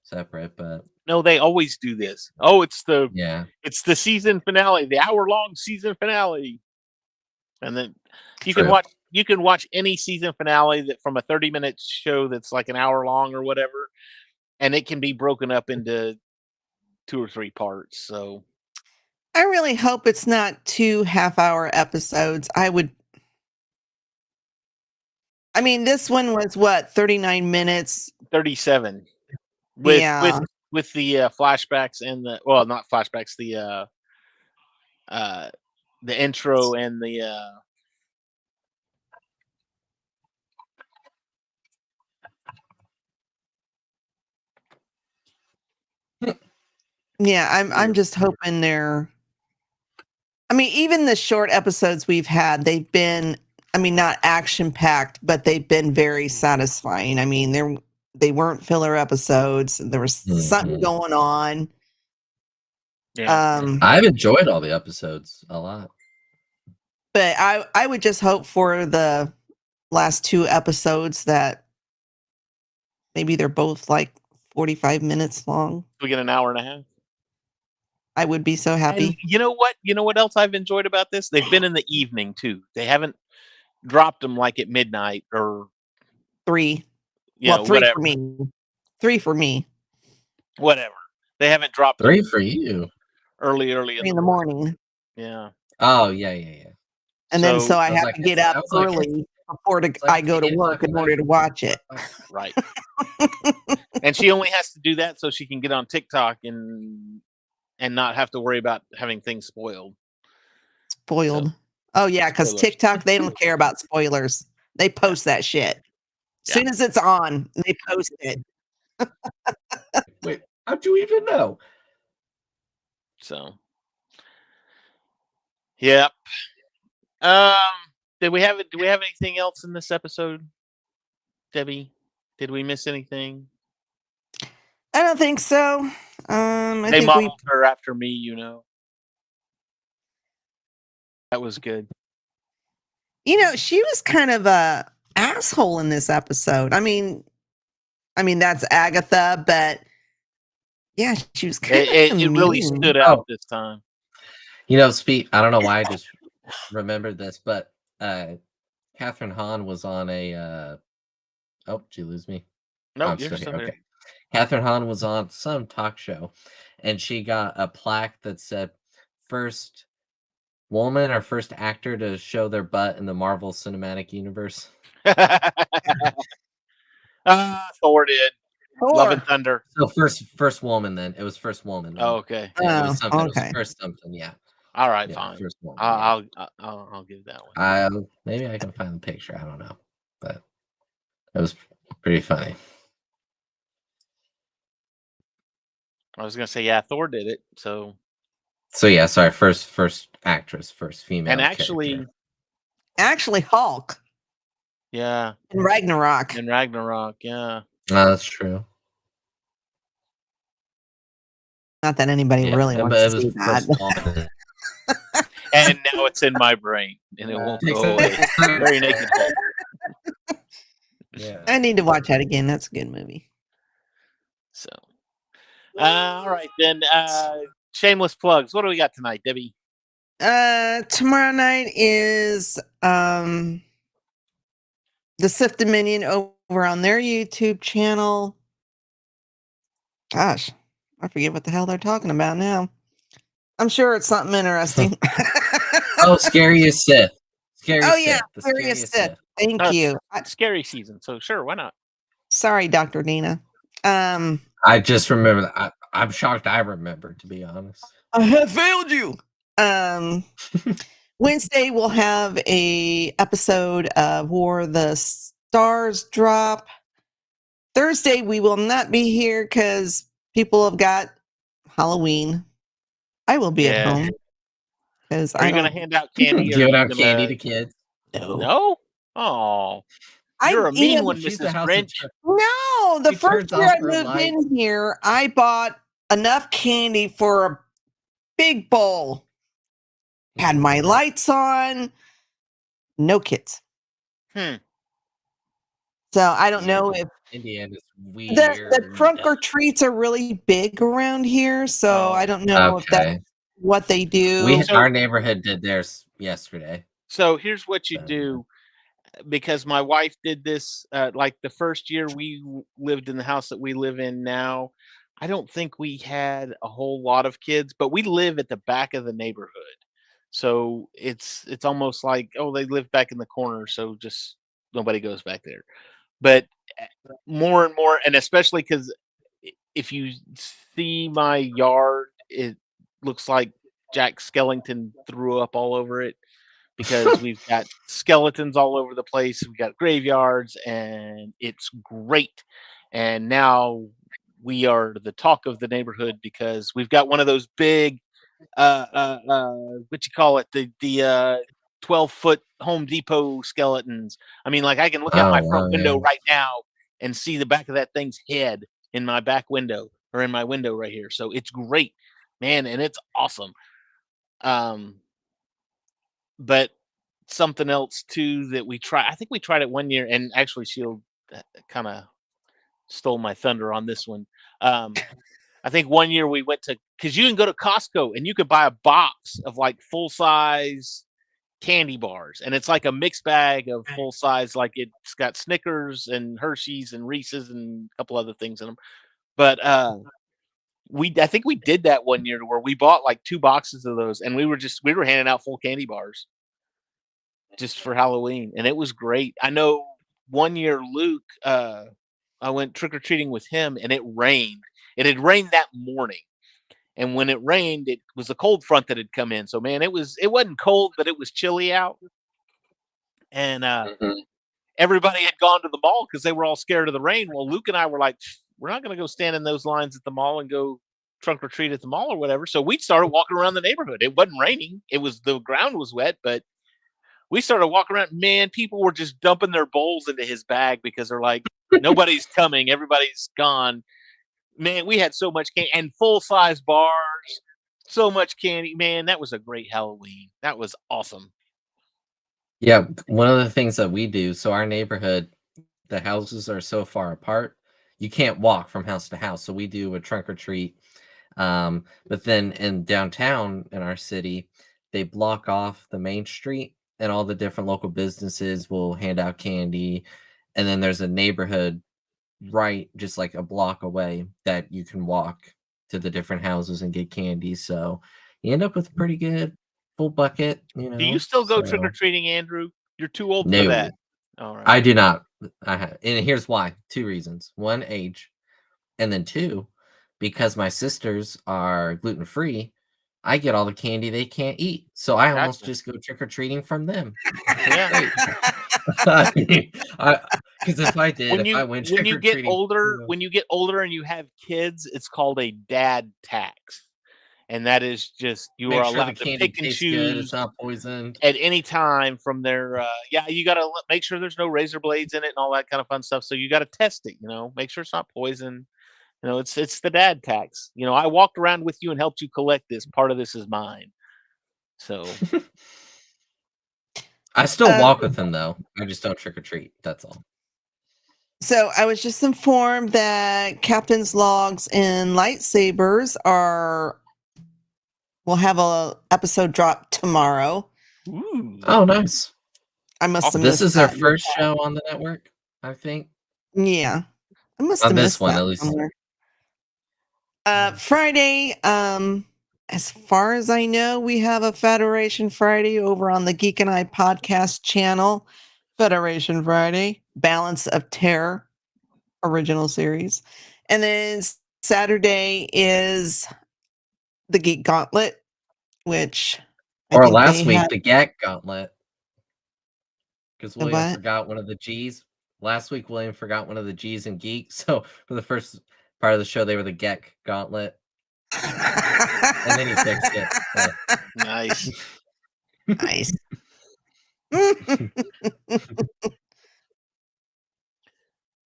S3: separate, but
S1: no, they always do this. Oh, it's the
S3: yeah,
S1: season finale, the hour-long season finale. And then you can
S3: true.
S1: watch any season finale that from a 30-minute show that's like an hour long or whatever, and it can be broken up into 2 or 3 parts. So
S2: I really hope it's not 2 half-hour episodes. I mean, this one was what, 39 minutes?
S1: 37 with
S2: Yeah.
S1: the flashbacks and not flashbacks, the intro and the
S2: Yeah, I'm just hoping I mean, even the short episodes we've had, they've been, I mean, not action-packed, but they've been very satisfying. I mean, they weren't filler episodes. There was something going on.
S1: yeah.
S3: I've enjoyed all the episodes a lot.
S2: But I would just hope for the last 2 episodes that maybe they're both like 45 minutes long.
S1: We get an hour and a half.
S2: I would be so
S1: And
S2: happy.
S1: you know what? You know what else I've enjoyed about this? They've been in the evening too. They haven't dropped them like at midnight or
S2: 3. Well, 3
S1: whatever.
S2: for me. 3 for me.
S1: Whatever. They haven't dropped
S3: 3
S1: them
S3: for you.
S1: early
S2: 3 in the morning.
S1: Yeah.
S3: Oh, yeah.
S2: And then so I
S3: was
S2: have
S3: like,
S2: to get up early before I go to work in order to watch it.
S1: Right. And she only has to do that so she can get on TikTok and not have to worry about having things spoiled.
S2: Spoiled. Oh yeah, because
S1: Spoilers.
S2: TikTok, they don't care about spoilers. They post that shit. As soon as it's on, they post it.
S3: Wait, how'd you even know?
S1: So, yep. Do we have anything else in this episode, Debbie? Did we miss anything?
S2: I don't think so. I
S1: They
S2: think
S1: modeled her after me, That was good.
S2: she was kind of a asshole in this episode. I mean that's Agatha, but yeah, she was kind of
S1: It really stood out this time.
S3: I don't know why I just remembered this, but Catherine Hahn was on a oh, did you lose me?
S1: No,
S3: I'm
S1: you're
S3: still here.
S1: here.
S3: Okay. Catherine Hahn was on some talk show, and she got a plaque that said first woman or first actor to show their butt in the Marvel Cinematic Universe.
S1: Thor did.
S2: Thor.
S1: Love and Thunder.
S3: So first woman then. It was first woman. Then.
S1: Oh, okay.
S3: Yeah, it was something.
S2: Okay.
S3: It was first something. Yeah.
S1: All right,
S3: Yeah,
S1: fine.
S3: first woman.
S1: I'll give that one.
S3: Maybe I can find the picture. I don't know, but it was pretty funny.
S1: I was gonna say, yeah, Thor did it. So
S3: yeah, sorry. First actress, first female,
S1: and actually
S2: Hulk.
S1: Yeah.
S2: In Ragnarok.
S1: Yeah.
S3: That's true.
S2: Not that anybody really wants to see that.
S1: And now it's in my brain, and it won't go away. Very naked Hulk.
S3: Yeah.
S2: I need to watch that again. That's a good movie.
S1: So, all right then. Shameless plugs. What do we got tonight, Debbie?
S2: Tomorrow night is the Sith Dominion over on their YouTube channel. Gosh, I forget what the hell they're talking about now. I'm sure it's something interesting.
S3: Oh, Scariest Sith.
S2: Scariest Sith. Thank you.
S1: Scary season, so sure, why not?
S2: Sorry, Dr. Dina.
S3: I just remember that. I'm shocked I remembered, to be honest.
S2: I have failed you. Wednesday we'll have a episode of War the Stars drop. Thursday we will not be here because people have got Halloween. I will be at home. because
S1: Are
S2: I
S1: you going
S2: don't.
S1: to hand out candy? Or
S3: Giving
S1: are
S3: out
S1: you
S3: candy
S1: gonna...
S3: to kids.
S1: No? Oh,
S2: I
S1: you're a mean one,
S3: She's the
S1: Mrs.
S3: house
S1: Grinch.
S2: No, the
S3: She
S2: first
S3: turns
S2: year
S3: off
S2: I
S3: her
S2: moved
S3: lights.
S2: in here, I bought enough candy for a big bowl. Had my lights on. No kids. So I don't know if
S3: Indiana's
S2: the
S3: weird.
S2: trunk or treats are really big around here. So I don't know if that's
S3: Okay.
S2: what they do.
S3: Our neighborhood did theirs yesterday.
S1: So here's what you do, because my wife did this like the first year we lived in the house that we live in now. I don't think we had a whole lot of kids, but we live at the back of the neighborhood. So it's almost like, oh, they live back in the corner, so just nobody goes back there. But more and more, and especially because if you see my yard, it looks like Jack Skellington threw up all over it, because we've got skeletons all over the place. We've got graveyards, and it's great. And now we are the talk of the neighborhood because we've got one of those big, what you call it, the 12-foot Home Depot skeletons. I mean, like, I can look out my front window right now and see the back of that thing's head in my back window, or in my window right here. So it's great, man, and it's awesome. But something else too that we try, I think we tried it one year, and actually Shield kind of stole my thunder on this one. I think one year we went to, because you can go to Costco and you could buy a box of like full size candy bars, and it's like a mixed bag of full size, like it's got Snickers and Hershey's and Reese's and a couple other things in them. But I think we did that one year where we bought like 2 boxes of those, and we were handing out full candy bars just for Halloween, and it was great. I know one year Luke, I went trick or treating with him, and it rained. It had rained that morning, and when it rained, it was a cold front that had come in. So man, it wasn't cold, but it was chilly out, and everybody had gone to the mall because they were all scared of the rain. Well, Luke and I were like, we're not going to go stand in those lines at the mall and go trunk or treat at the mall or whatever. So we started walking around the neighborhood. It wasn't raining; the ground was wet, but we started walking around. Man, people were just dumping their bowls into his bag because they're like, nobody's coming, everybody's gone. Man, we had so much candy and full size bars, so much candy. Man, that was a great Halloween. That was awesome.
S3: Yeah, one of the things that we do, so our neighborhood, the houses are so far apart, you can't walk from house to house. So we do a trunk or treat. But then in downtown in our city, they block off the main street, and all the different local businesses will hand out candy. And then there's a neighborhood right just like a block away that you can walk to the different houses and get candy. So you end up with a pretty good full bucket,
S1: Do you still go trick or treating, Andrew? You're too old for that. All right.
S3: I do not. And here's why. 2 reasons. 1, age. And then 2, because my sisters are gluten free, I get all the candy they can't eat. So I almost just go trick or treating from them.
S1: Yeah.
S3: Because if I did,
S1: When
S3: I went
S1: you get
S3: trick-or-treating,
S1: older, and you have kids, it's called a dad tax. And that is just, you
S3: make
S1: are
S3: sure the
S1: allowed to
S3: candy
S1: pick and
S3: tastes good, it's
S1: choose
S3: not poisoned.
S1: at any time from their yeah, you got to make sure there's no razor blades in it and all that kind of fun stuff. So you got to test it, make sure it's not poison. It's the dad tax. I walked around with you and helped you collect this. Part of this is mine. So
S3: I still walk with them though. I just don't trick or treat. That's all.
S2: So I was just informed that Captain's Logs and Lightsabers will have a episode drop tomorrow.
S1: Ooh.
S3: Oh, nice.
S2: I must have
S3: This
S2: missed
S3: is their
S2: that.
S3: first show on the network, I think.
S2: Yeah. I must
S3: On
S2: have
S3: this
S2: missed
S3: one,
S2: that
S3: at least.
S2: somewhere. Friday, as far as I know, we have a Federation Friday over on the Geek and I podcast channel. Federation Friday, Balance of Terror, original series. And then Saturday is the Geek Gauntlet, which
S3: Or last week, the Gek Gauntlet. Because William forgot one of the G's. Last week, William forgot one of the G's in Geek. So for the first part of the show, they were the Gek Gauntlet. And then he fixed it.
S1: Nice.
S2: Nice.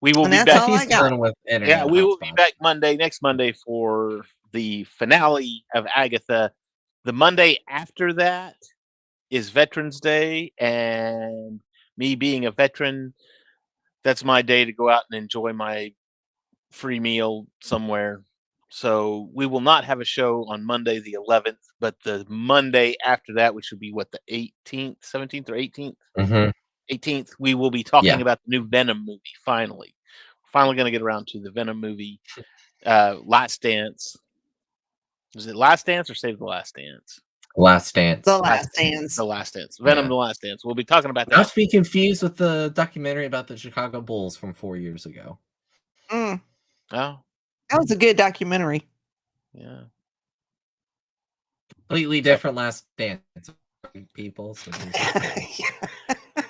S1: We will
S2: And
S1: be
S2: that's
S1: back.
S2: all I
S3: He's
S2: got.
S3: done with internet
S1: Yeah, we will be
S3: hotspots.
S1: back next Monday for the finale of Agatha. The Monday after that is Veterans Day, and me being a veteran, that's my day to go out and enjoy my free meal somewhere. So we will not have a show on Monday the 11th, but the Monday after that, which would be what, the 18th, 17th or 18th?
S3: Mhm.
S1: 18th, we will be talking
S3: Yeah.
S1: about the new Venom movie. Finally going to get around to the Venom movie. Last Dance. Is it Last Dance or Save the Last Dance?
S3: Last Dance.
S2: The Last Dance.
S1: The Last Dance. Venom,
S3: Yeah.
S1: The Last Dance. We'll be talking about
S3: Not
S1: that.
S3: to be confused with the documentary about the Chicago Bulls from 4 years ago.
S2: Mm,
S1: Oh,
S2: that was a good documentary.
S1: yeah.
S3: Completely different Last Dance, people. So,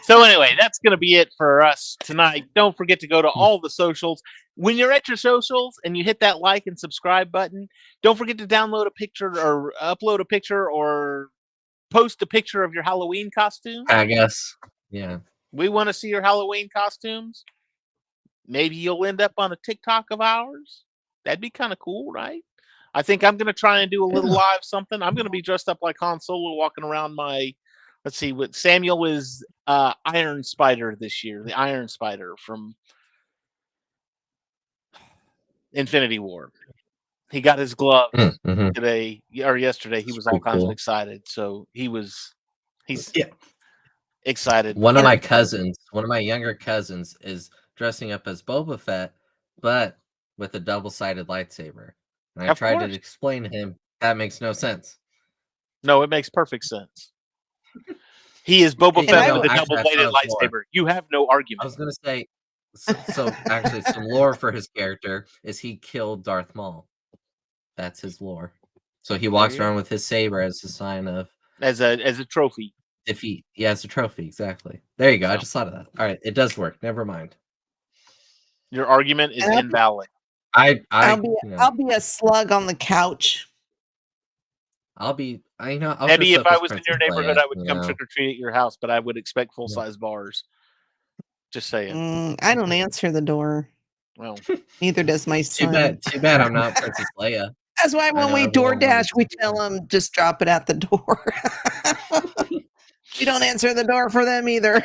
S1: So anyway, that's going to be it for us tonight. Don't forget to go to all the socials. When you're at your socials and you hit that like and subscribe button, don't forget to download a picture or upload a picture or post a picture of your Halloween costume.
S3: I guess. Yeah.
S1: We want to see your Halloween costumes. Maybe you'll end up on a TikTok of ours. That'd be kind of cool, right? I think I'm going to try and do a little live something. I'm going to be dressed up like Han Solo walking around my, let's see, what Samuel is Iron Spider this year, the Iron Spider from Infinity War. He got his gloves
S3: Mm-hmm.
S1: today or yesterday. He was all kinds of
S3: Cool.
S1: excited. So he's
S3: Yeah.
S1: excited.
S3: One of my younger cousins is dressing up as Boba Fett, but with a double-sided lightsaber. And I
S1: Of
S3: tried
S1: course.
S3: to explain to him that makes no sense.
S1: No, it makes perfect sense. He is Boba Fett with a
S3: actually,
S1: double-bladed
S3: that's not
S1: lightsaber. You have no argument.
S3: I was gonna say, so actually, some lore for his character is he killed Darth Maul. That's his lore. So he walks around with his saber as a sign of
S1: as a trophy.
S3: Defeat. Yeah, it's a trophy. Exactly. There you go.
S1: So.
S3: I just thought of that. All right, it does work. Never mind.
S1: Your argument is invalid.
S2: I'll be a slug on the couch.
S3: I'll
S1: maybe if I was in your neighborhood, I would come trick or treat at your house, but I would expect full size bars. Just saying.
S2: I don't answer the door.
S1: Well,
S2: neither does my son.
S3: Too bad I'm not Princess Leia.
S2: That's why when we DoorDash, we tell them just drop it at the door. We don't answer the door for them either.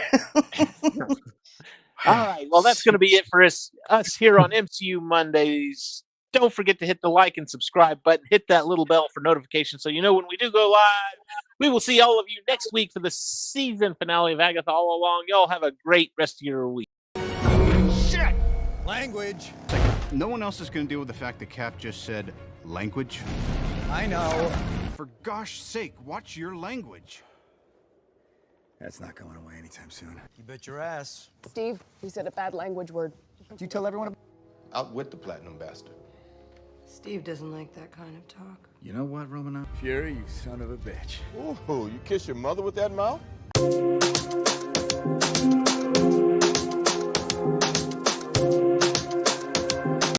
S1: All right. Well, that's going to be it for us here on MCU Mondays. Don't forget to hit the like and subscribe button. Hit that little bell for notifications so you know when we do go live. We will see all of you next week for the season finale of Agatha All Along. Y'all have a great rest of your week.
S4: Shit! Language. No one else is going to deal with the fact that Cap just said language. I know. For gosh sake, watch your language. That's not going away anytime soon. You bet your ass.
S5: Steve, you said a bad language word.
S4: Did you tell everyone?
S6: Outwit the platinum bastard.
S5: Steve doesn't like that kind of talk.
S4: You know what, Romanoff? Fury, you son of a bitch.
S6: Ooh, you kiss your mother with that mouth?